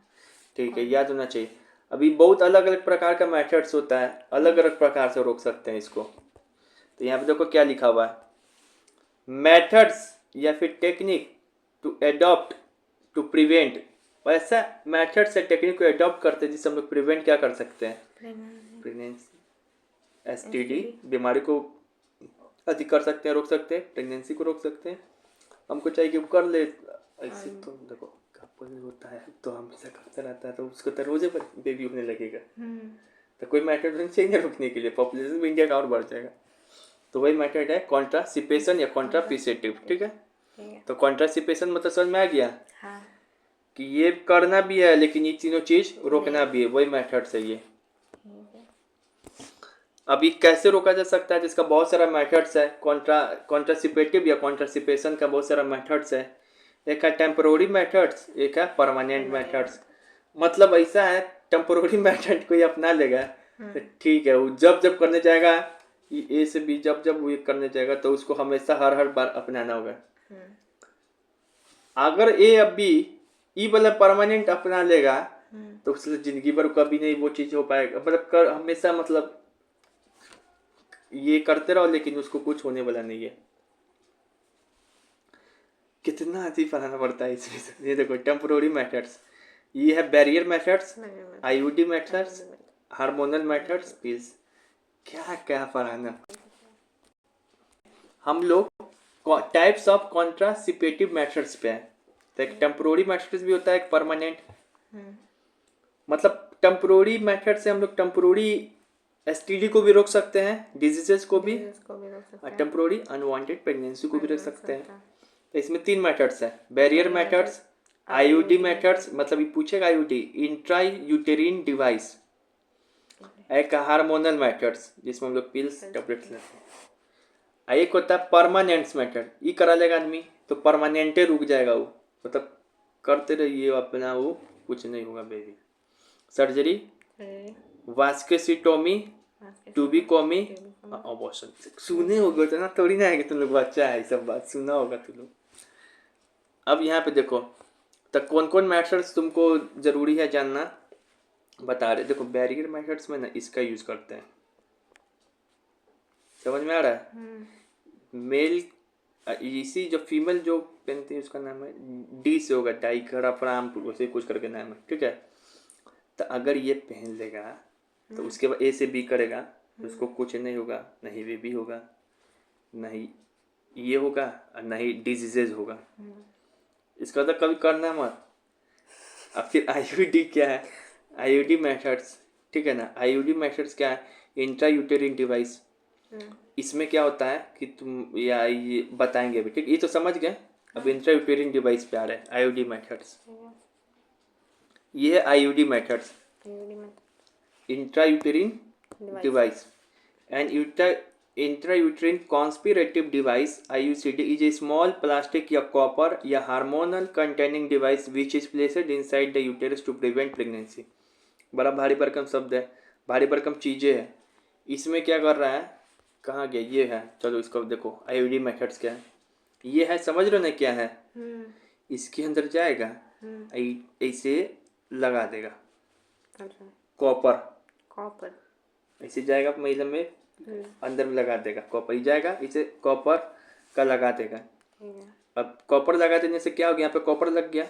ठीक है, याद होना चाहिए। अभी बहुत अलग अलग प्रकार का मेथड्स होता है, अलग अलग प्रकार से रोक सकते हैं इसको। तो यहाँ पे देखो क्या लिखा हुआ है, मेथड्स या फिर technique to adopt to prevent. वैसा मेथड से टेक्निक को एडॉप्ट करते हैं जिससे हम लोग प्रिवेंट क्या कर सकते हैं, प्रेगनेंसी, STD बीमारी को अधिक कर सकते हैं, रोक सकते हैं, प्रेगनेंसी को रोक सकते हैं। हमको चाहिए कि कर ले ऐसे, तो देखो होता है तो हमेशा करता रहता है तो उसको तो रोजे पर बेबी होने लगेगा। तो कोई मेथड नहीं चाहिए रोकने के लिए, पॉपुलेशन में इंडिया का और बढ़ जाएगा। तो वही मेथड है कॉन्ट्रासिपेशन या कॉन्ट्रासिपेटिव, ठीक है। ठीक है। तो कॉन्ट्रासिपेशन मतलब समझ में आ गया हाँ। कि ये करना भी है लेकिन ये तीनों चीज रोकना भी है, वही मेथड्स है ये। ठीक है। अब ये कैसे रोका जा सकता है, जिसका बहुत सारा मेथड्स है। कॉन्ट्रासिपेटिव या कॉन्ट्रासिपेशन का बहुत सारा मेथड्स है। एक है टेम्पोररी मेथड्स, एक है परमानेंट मेथड्स। मतलब ऐसा है, टेम्पोररी मेथड कोई अपना लेगा तो ठीक है, वो जब जब करने जाएगा, ए से बी जब जब वो करने जाएगा तो उसको हमेशा हर बार अपनाना होगा। अगर ए अब बी ई वाला परमानेंट अपना लेगा तो उससे जिंदगी भर कभी नहीं वो चीज हो पाएगा। मतलब कर हमेशा, मतलब ये करते रहो लेकिन उसको कुछ होने वाला नहीं है। कितना अजीब बनाना पड़ता है इसमें। ये देखो टेम्पोररी मेथड्स, ये है barrier methods, IUD methods, hormonal methods, pills. क्या क्या पढ़ाना। हम लोग टाइप्स ऑफ कॉन्ट्रासिपेटिव मेथड्स पे हैं। तो एक टेम्पोररी मेथड्स भी होता है, एक परमानेंट। मतलब टेम्पोररी मेथड से हम लोग टेम्पोररी एसटीडी को भी रोक सकते हैं, डिजीजेस को भी, और टेम्पोररी अनवांटेड प्रेगनेंसी को भी रोक सकते हैं। तो इसमें 3 मेथड्स है, बैरियर मेथड्स, आईयूडी मेथड्स, मतलब ये पूछेगा आईयूडी, इंट्रा यूटेरिन डिवाइस, एक हार्मोनल मेथड्स जिसमें हम लोग पिल्स टैबलेट्स लेते हैं। एक होता है परमानेंट मेथड, ये करा लेगा आदमी तो परमानेंटे रुक जाएगा वो, मतलब करते रहिए अपना, वो कुछ नहीं होगा baby. Surgery, vasectomy, tubectomy, abortion. सुने होगा तो ना, थोड़ी ना है कि तुम लोग बच्चा है, सब बात सुना होगा तुम लोग। अब यहाँ पे देखो तो कौन कौन मेथड्स तुमको जरूरी है जानना, बता रहे। देखो बैरियर मेथड्स में ना इसका यूज करते हैं, समझ में आ रहा है। मेल इसी जो फीमेल जो पहनती है उसका नाम है डी से होगा, डाइक्लोरफ्राम उसे कुछ करके नाम है, ठीक है। तो अगर ये पहन लेगा तो उसके बाद ए से बी करेगा तो उसको कुछ नहीं होगा, नहीं बेबी होगा, नहीं ये होगा और नहीं डिजीजेज होगा। इसका तो कभी करना मत। अब फिर आईयूडी क्या है, आईयूडी मेथड्स, ठीक है ना। आईयूडी मेथड्स क्या है, इंट्रा यूटेरिन डिवाइस। इसमें क्या होता है कि तुम या ये बताएंगे अभी, ठीक, ये तो समझ गए। अब इंट्रा यूटेरिन डिवाइस पे आ रहे हैं आईयूडी मेथड्स। ये है IUD methods, intra uterine device. And intrauterine contraceptive device IUCD is a small plastic या कॉपर या hormonal containing device which is placed inside the uterus to prevent pregnancy. बड़ा भारी भरकम शब्द है, भारी भरकम चीज़ें हैं। इसमें क्या कर रहा है, कहाँ गया, ये है, चलो इसको देखो। आईयूडी मेथड्स क्या है, ये है, समझ रहे हो ना क्या है। इसके अंदर जाएगा, ऐसे लगा देगा कॉपर, ऐसे जाएगा महिला में, अंदर में लगा देगा कॉपर, ही जाएगा इसे कॉपर का लगा देगा। अब कॉपर लगा देने से क्या हो गया, यहाँ पे कॉपर लग गया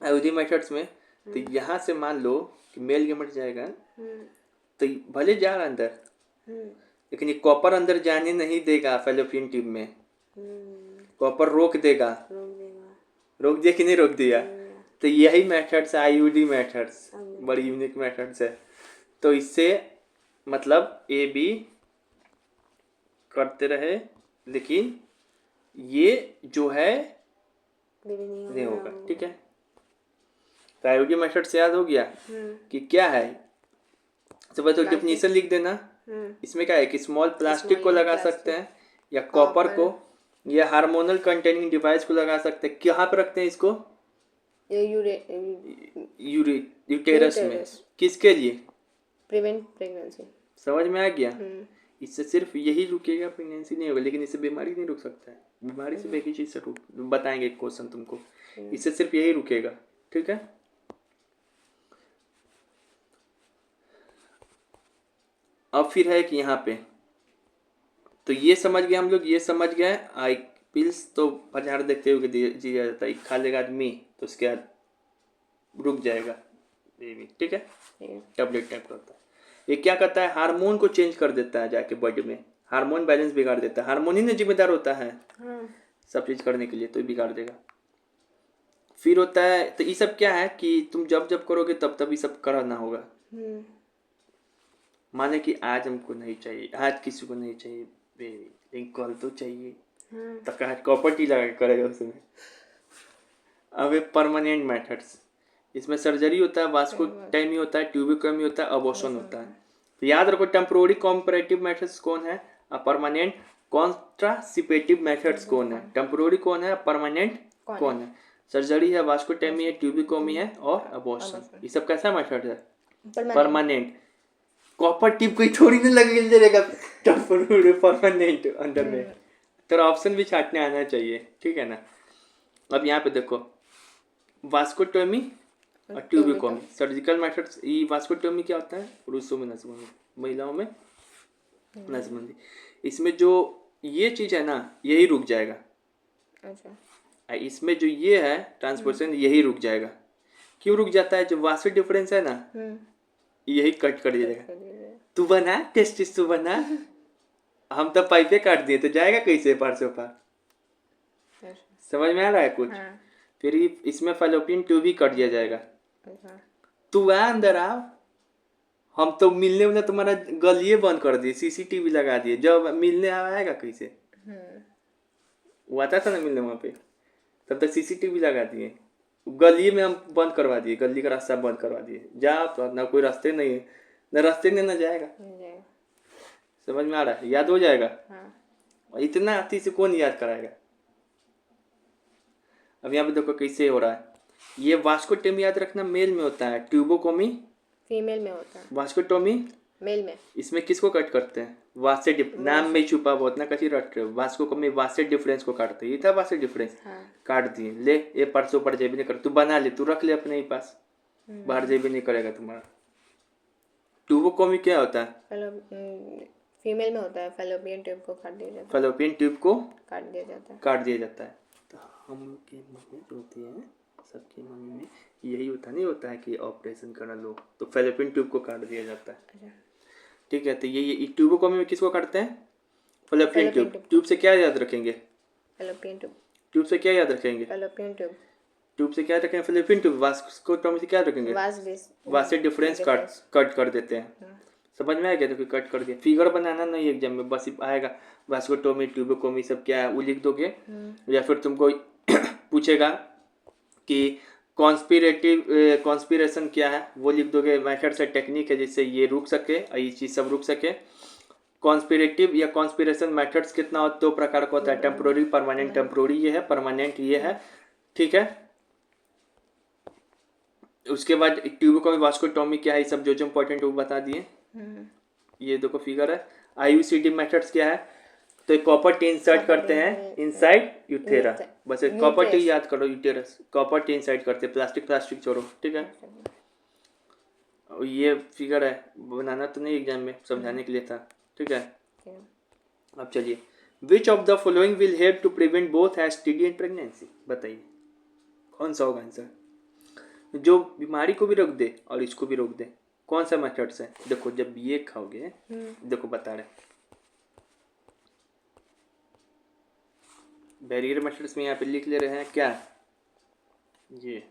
आईयूडी मेथड्स में। तो यहाँ से मान लो कि मेल गेमेट जाएगा तो भले जा रहा अंदर, लेकिन ये कॉपर अंदर जाने नहीं देगा फैलोपियन ट्यूब में। कॉपर रोक देगा, रोक दिया कि नहीं रोक दिया। तो यही मेथड्स है आईयूडी मेथड्स, बड़ी यूनिक मेथड्स है। तो इससे मतलब ए बी करते रहे लेकिन ये जो है नहीं होगा, ठीक है। तो आईयूडी मेथड से याद हो गया कि क्या है। तो बस डेफिनेशन लिख देना। इसमें क्या है कि स्मॉल प्लास्टिक को लगा सकते हैं या कॉपर को या हार्मोनल कंटेनिंग डिवाइस को लगा सकते हैं। कहाँ पे रखते हैं इसको, यूटेरस में। किसके लिए, प्रिवेंट प्रेगनेंसी। समझ में आ गया। इससे सिर्फ यही रुकेगा, प्रेगनेंसी नहीं होगा, लेकिन इससे बीमारी नहीं रुक सकता है। बीमारी सिर्फ एक ही चीज से रुक, बताएंगे क्वेश्चन तुमको, इससे सिर्फ यही रुकेगा, ठीक है। अब फिर है कि यहाँ पे तो ये समझ गए हम लोग, ये समझ गए। आई पिल्स तो बाजार देखते हुए दिया जाता है, खा लेगा आदमी तो उसके बाद रुक जाएगा बेबी, ठीक है। टैबलेट टाइप का होता है। ये क्या करता है, हार्मोन को चेंज कर देता है जाके बॉडी में, हार्मोन बैलेंस बिगाड़ देता है। हार्मोन ही ने जिम्मेदार होता है सब चीज करने के लिए, तो बिगाड़ देगा। फिर होता है, तो ये सब क्या है कि तुम जब जब करोगे तब तब ये सब कराना होगा। माने कि आज हमको नहीं चाहिए, आज किसी को नहीं चाहिए बेबी, लेकिन कल तो चाहिए। हाँ तो कॉपर टी लगा के करेगा उसमें। अब ये परमानेंट मेथड्स, इसमें सर्जरी होता है, वास्कुटैमी होता है, ट्यूबिकमी होता है, अबॉर्शन होता है। तो याद रखो टेम्पोररी कॉम्परेटिव मेथड्स कौन है और परमानेंट कॉन्ट्रासिपेटिव मेथड्स कौन है। टेम्पोररी कौन है, परमानेंट कौन है। सर्जरी है, वास्कुटैमी है, ट्यूबिकमी है और अबॉर्शन। ये सब कैसा मेथड है, परमानेंट। कॉपर टिप कोई थोड़ी ना लगे जाएगा टेम्पोररी परमानेंट अंदर में, तो ऑप्शन भी छाटने आना चाहिए, ठीक है ना। अब यहाँ पे देखो वास्कुटोमी और ट्यूबिकमी सर्जिकल मेथड्स। ये वास्कुटोमी क्या होता है, पुरुषों में नसबंदी, महिलाओं में नसबंदी। इसमें जो ये चीज है ना यही रुक जाएगा, अच्छा इसमें जो ये है ट्रांसपोर्शन यही रुक जाएगा। क्यों रुक जाता है, जो वास्कुलर डिफरेंस है ना यही कट कर दिया जाएगा। तू बना टेस्टिस, तू बना हम तो पाइपे काट दिए तो जाएगा कैसे पार से पार। समझ में आ रहा है कुछ। हाँ। फिर इसमें फैलोपियन ट्यूब ही कट दिया जाएगा। अच्छा तू आ अंदर आओ, हम तो मिलने में तुम्हारा गलिए बंद कर दिए, सीसीटीवी लगा दिए, जब मिलने आएगा कैसे। वो आता था ना मिलने वहाँ पे, तब तक सीसीटीवी लगा दिए, गली में हम बंद करवा दिए, गली का रास्ता बंद करवा दिए। जा तो ना कोई रास्ते नहीं है, ना रास्ते में ना जाएगा। समझ में आ रहा है, याद हो जाएगा। हाँ। इतना अति से कौन याद कराएगा। अब यहाँ पे देखो कैसे हो रहा है। ये वास्कुटोमी याद रखना मेल में होता है, ट्यूबोकोमी फीमेल में होता है, वास्कुटोमी मेल में। इसमें किसको कट करते हैं, वास्टे नाम में छुपा बहुत ना कची रट रहे हो। वास्कुटोमी वास्टे डिफरेंस को काटते हैं, ये था वास्टे डिफरेंस। हाँ। काट दिए, ले ये परसों पर जेबी नहीं कर, तू बना ले, तू रख ले अपने ही पास, बाहर जेबी नहीं करेगा तुम्हारा। ट्यूबोकोमी क्या होता है, फीमेल में होता है, फैलोपियन ट्यूब को काट दिया जाता है, फैलोपियन ट्यूब को काट दिया जाता है, काट दिया जाता है। तो हम लोग के मन में जो होती है, सबके मन में यही होता नहीं होता है कि ऑपरेशन करना लोग, तो फैलोपियन ट्यूब को काट दिया जाता है। ठीक है, तो ये ट्यूबोकोमी में किसको काटते हैं, फैलोपियन ट्यूब। ट्यूब से क्या याद रखेंगे, फैलोपियन ट्यूब। ट्यूब से क्या याद रखेंगे, फैलोपियन ट्यूब। ट्यूब से क्या रखेंगे, फैलोपियन ट्यूब। वास्कुटोमी से क्या रखेंगे, वास्ट डिफरेंस कट कर देते हैं। समझ में आ गया, तो फिर कट कर दिया। फिगर बनाना नहीं एग्जाम में, बस आएगा वास्कुटोमी ट्यूबोकोमी सब क्या है वो लिख दोगे। या फिर तुमको पूछेगा कि कॉन्स्पिरेशन क्या है वो लिख दोगे। मेथड से टेक्निक है जिससे ये रुक सके और ये चीज़ सब रुक सके। कॉन्स्पिरेटिव या कॉन्स्पिरेशन मेथड्स कितना हो, दो प्रकार का होता है, टेम्पोररी परमानेंट। टेम्पोररी ये है, परमानेंट ये है, ठीक है। उसके बाद ट्यूबोकोमी वास्कुटोमी क्या है, ये सब जो इंपॉर्टेंट वो बता दिए। ये देखो फिगर है। आईयूसीडी मेथड्स क्या है, तो एक कॉपर टी इंसर्ट करते हैं इनसाइड यूटेरा, बस एक कॉपर टी याद करो, यूटेरस कॉपर टी इंसर्ट करते हैं, प्लास्टिक छोड़ो, ठीक है। ये फिगर है, बनाना तो नहीं एग्जाम में, समझाने के लिए था, ठीक है। अब चलिए, which of the following will help to prevent both STD and pregnancy, बताइए कौन सा होगा आंसर, जो बीमारी को भी रोक दे और इसको भी रोक दे। कौन सा मेथड्स है, देखो जब ये खाओगे, देखो बता रहे बैरियर मेथड्स में यहाँ पे लिख ले रहे हैं क्या, ये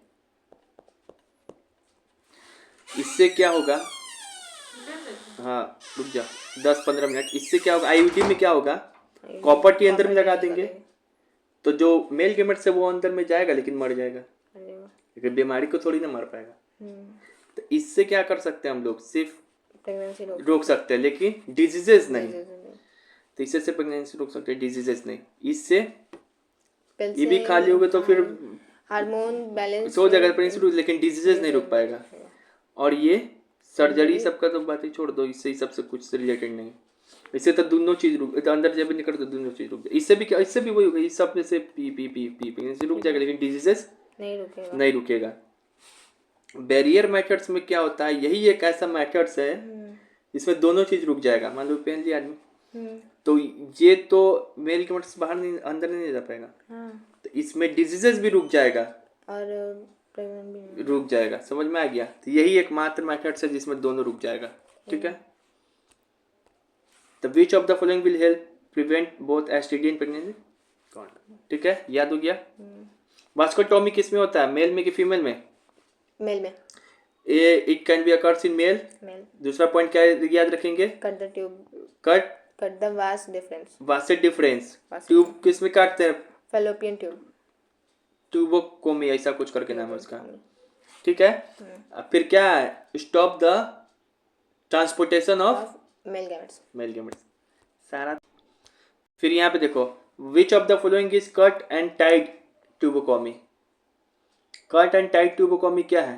इससे क्या होगा, हाँ रुक जा 10-15 मिनट। इससे क्या होगा, आईयूडी में क्या होगा, कॉपर टी अंदर में लगा देंगे तो जो मेल गेमेट्स है वो अंदर में जाएगा लेकिन मर जाएगा, लेकिन बीमारी को थोड़ी ना मार पाएगा। तो इससे क्या कर सकते हैं हम लोग, सिर्फ रोक सकते हैं लेकिन डिजीजेस नहीं। तो इससे से प्रेगनेंसी रोक सकते हैं, डिजीजेस नहीं। इससे ये भी खाली हो गए तो फिर हार्मोन बैलेंस हो जाएगा प्रेगनेंसी, लेकिन डिजीजेस नहीं रोक पाएगा। और ये सर्जरी सबका तो बात ही छोड़ दो, इससे ही सबसे कुछ से रिलेटेड नहीं। इससे तो दोनों चीज रुक, तो अंदर जब निकल तो दोनों चीज रुक जाए। इससे भी क्या, इससे भी वही होगा, इस सब में से पी प्रेगनेंसी रुक जाएगा लेकिन डिजीजेस नहीं रुकेगा। बैरियर मेथड्स में क्या होता है, यही एक ऐसा मेथड्स है इसमें दोनों चीज रुक जाएगा। मान लो पहन लिया आदमी, तो ये तो मेल के मेथड्स बाहर नहीं, अंदर नहीं जा पाएगा। तो इसमें डिजीजेस भी रुक जाएगा और भी रुक जाएगा। समझ में आ गया, तो यही एकमात्र मेथड्स है जिसमें दोनों रुक जाएगा, ठीक है। तो विच of the following will help prevent both STD and pregnancy, कौन, ठीक है, याद हो गया। वास्कुटोमी किस में होता है, मेल में कि फीमेल में, मेल में। It can be occurs in male. दूसरा पॉइंट क्या याद रखेंगे, cut the tube, cut cut the vast difference, vasted difference. Vast tube किस में काटते हैं? फैलोपियन ट्यूब, ट्यूबोकोमी ऐसा कुछ करके नाम है उसका, ठीक है। अब फिर क्या है? Stop the transportation of of male gametes, male gametes, सारा। फिर यहाँ पे देखो, which of the following is cut and tight tubectomy. Cut and tight tubectomy क्या है?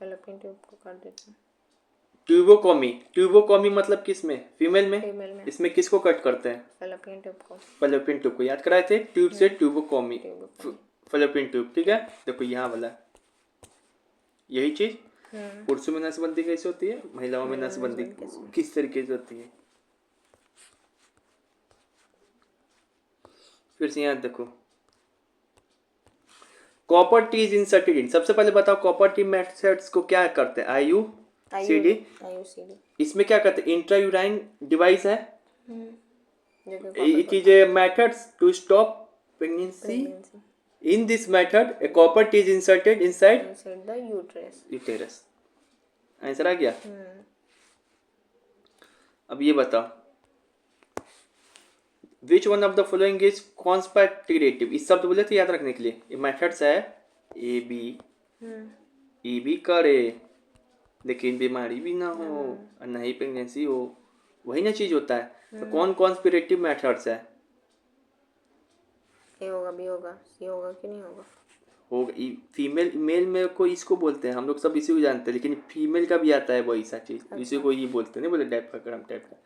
फैलोपियन ट्यूब को काट देते हैं ट्यूबोकोमी, ट्यूबोकोमी मतलब किस में? फीमेल में। फीमेल में, इसमें किसको कट करते हैं? फैलोपियन ट्यूब को, फैलोपियन ट्यूब को। याद कराए थे, ट्यूब से ट्यूबोकोमी, ट्यूब फैलोपियन ट्यूब, ठीक है। देखो यहाँ वाला यही चीज। पुरुषों में नसबंदी कैसे होती है, महिलाओं में नसबंदी किस तरीके से होती है? फिर से यहाँ देखो, copper T is inserted in. सबसे पहले बताओ कॉपर टी मेथड्स को क्या करते हैं? IUCD। इसमें क्या करते हैं? इंट्रायूराइन डिवाइस है। It is a method to stop pregnancy. In this method, a copper T is inserted inside the uterus. Answer आ गया। अब ये बताओ, which one of the following is contraceptive. इस शब्द बोले थे याद रखने के लिए। ये मेथड्स है ए बी करे लेकिन बीमारी भी ना हो और ना ही प्रेगनेंसी हो, वही ना चीज होता है। तो कौन कॉन्स्पिरेटिव मेथड्स है? ए होगा, बी होगा, सी होगा कि नहीं होगा? होगा। फीमेल मेल में को इसको बोलते हैं, हम लोग सब इसी को जानते हैं, लेकिन फीमेल का भी आता है वही सा चीज, इसी को ये बोलते हैं। नहीं बोले टाइप का, क्रम टाइप का।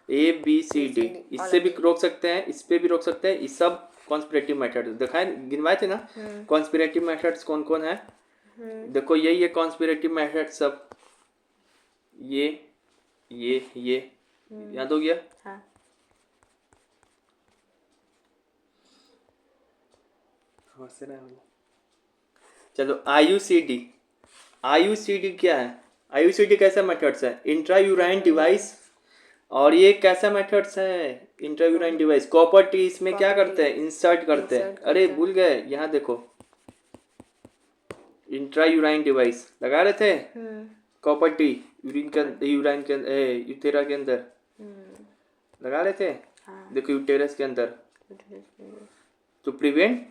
ABCD, इससे भी रोक सकते हैं, इस पे भी रोक सकते हैं। ये सब कॉन्स्पिरेटिव मेथड्स दिखाए, गिनवाए थे ना। कॉन्स्पिरेटिव मेथड्स कौन कौन है? देखो यही है कॉन्स्पिरेटिव मेथड सब। ये याद हो गया। हाँ। चलो IUCD क्या है? IUCD कैसा मेथड्स है? इंट्रायूराइन डिवाइस। और ये कैसा मेथड्स है? इंट्रायूराइन डिवाइस। कॉपर टी इसमें क्या करते हैं? इंसर्ट करते हैं। अरे भूल गए, यहाँ देखो इंट्रायूराइन डिवाइस लगा रहे थे। कॉपर टी यूराइन के यूटेरा के अंदर लगा रहे थे। देखो यूटेरस के अंदर, टू प्रिवेंट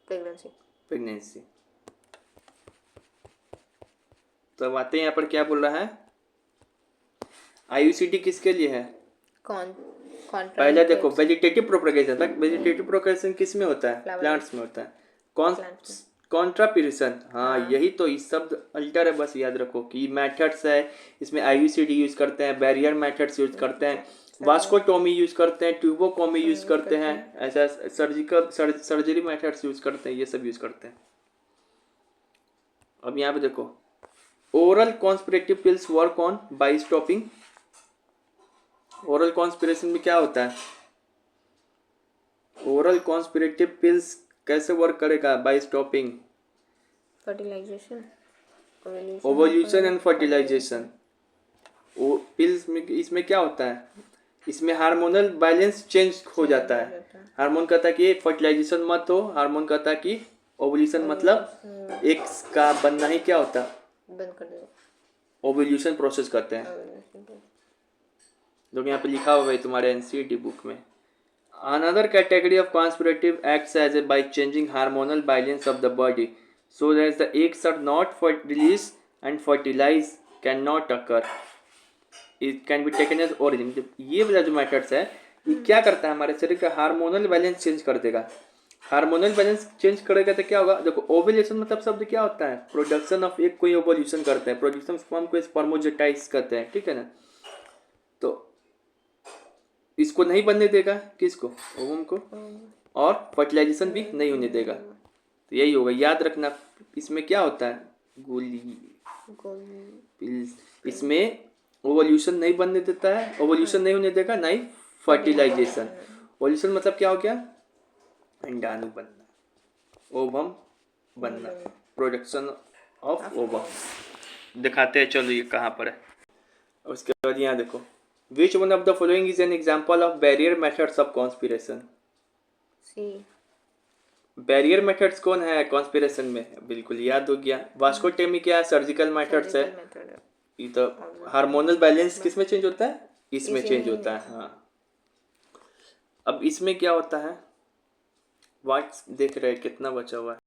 प्रेगनेंसी। तो अब आते हैं यहाँ पर क्या बोल रहा है? IUCD किसके लिए है? पहले देखो वेजिटेटिव प्रोपगेशन तक। वेजिटेटिव प्रोपगेशन किस में होता है? प्लांट्स में होता है। कॉन्ट्रापिरेशन, हाँ यही तो इस शब्द अल्टर है, बस याद रखो कि मेथड्स है। इसमें IUCD यूज करते हैं, बैरियर मेथड्स यूज करते हैं, वास्कोटोमी यूज करते हैं, ट्यूबोकोमी यूज करते हैं, ऐसा सर्जरी मेथड्स यूज करते हैं, ये सब यूज करते हैं। अब यहाँ पे देखो, oral contraceptive pills work on by stopping. Oral contraception में क्या होता है? ओरल कॉन्स्पिरेटिव पिल्स कैसे वर्क करेगा? By stopping fertilization, ovulation and fertilization. Pills में इसमें क्या होता है? इसमें हार्मोनल बैलेंस चेंज हो जाता है। हार्मोन कहता है कि फर्टिलाइजेशन मत हो, हार्मोन कहता है कि ओवल्यूशन मतलब एग्स का बनना ही क्या होता है? बंद कर दो। ओवल्यूशन प्रोसेस करते हैं। जो यहाँ पे लिखा हुआ है तुम्हारे NCERT बुक में। Another category of conspirative acts as a by changing hormonal balance of the body so that the eggs are not released and fertilize cannot occur. It can be taken as origin. ये वाला जो methods है ये क्या करता है? हमारे शरीर का हार्मोनल बैलेंस चेंज कर देगा। हार्मोनल बैलेंस चेंज करेगा तो क्या होगा? देखो ओवुलेशन मतलब शब्द क्या होता है? प्रोडक्शन ऑफ एग को ही ओवुलेशन करते हैं। प्रोडक्शन स्पर्म को स्पर्मोजेटाइज करते हैं, ठीक है ना। तो इसको नहीं बनने देगा, किसको? ओवम को। और फर्टिलाइजेशन भी नहीं होने देगा। तो यही होगा, याद रखना। इसमें क्या होता है? इसमें ओवल्यूशन नहीं बनने देता है, ओवल्यूशन नहीं होने देगा, ना ही फर्टिलाइजेशन। ओवल्यूशन मतलब क्या हो गया? अंडाणु बनना, ओवम बनना, प्रोडक्शन ऑफ ओवम। दिखाते हैं, चलो ये कहाँ पर है। उसके बाद यहाँ देखो, which one of the following is an example of barrier methods of conspiration? सी। बैरियर मेथड्स कौन है कॉन्स्पिरेशन में? बिल्कुल याद हो गया। वास्कोटोमी क्या है? सर्जिकल मेथड्स है। ये तो हार्मोनल बैलेंस किस में चेंज होता है? इसमें इसी चेंज में होता है। हाँ, अब इसमें क्या होता है, वाट देख रहे हैं कितना बचा हुआ है।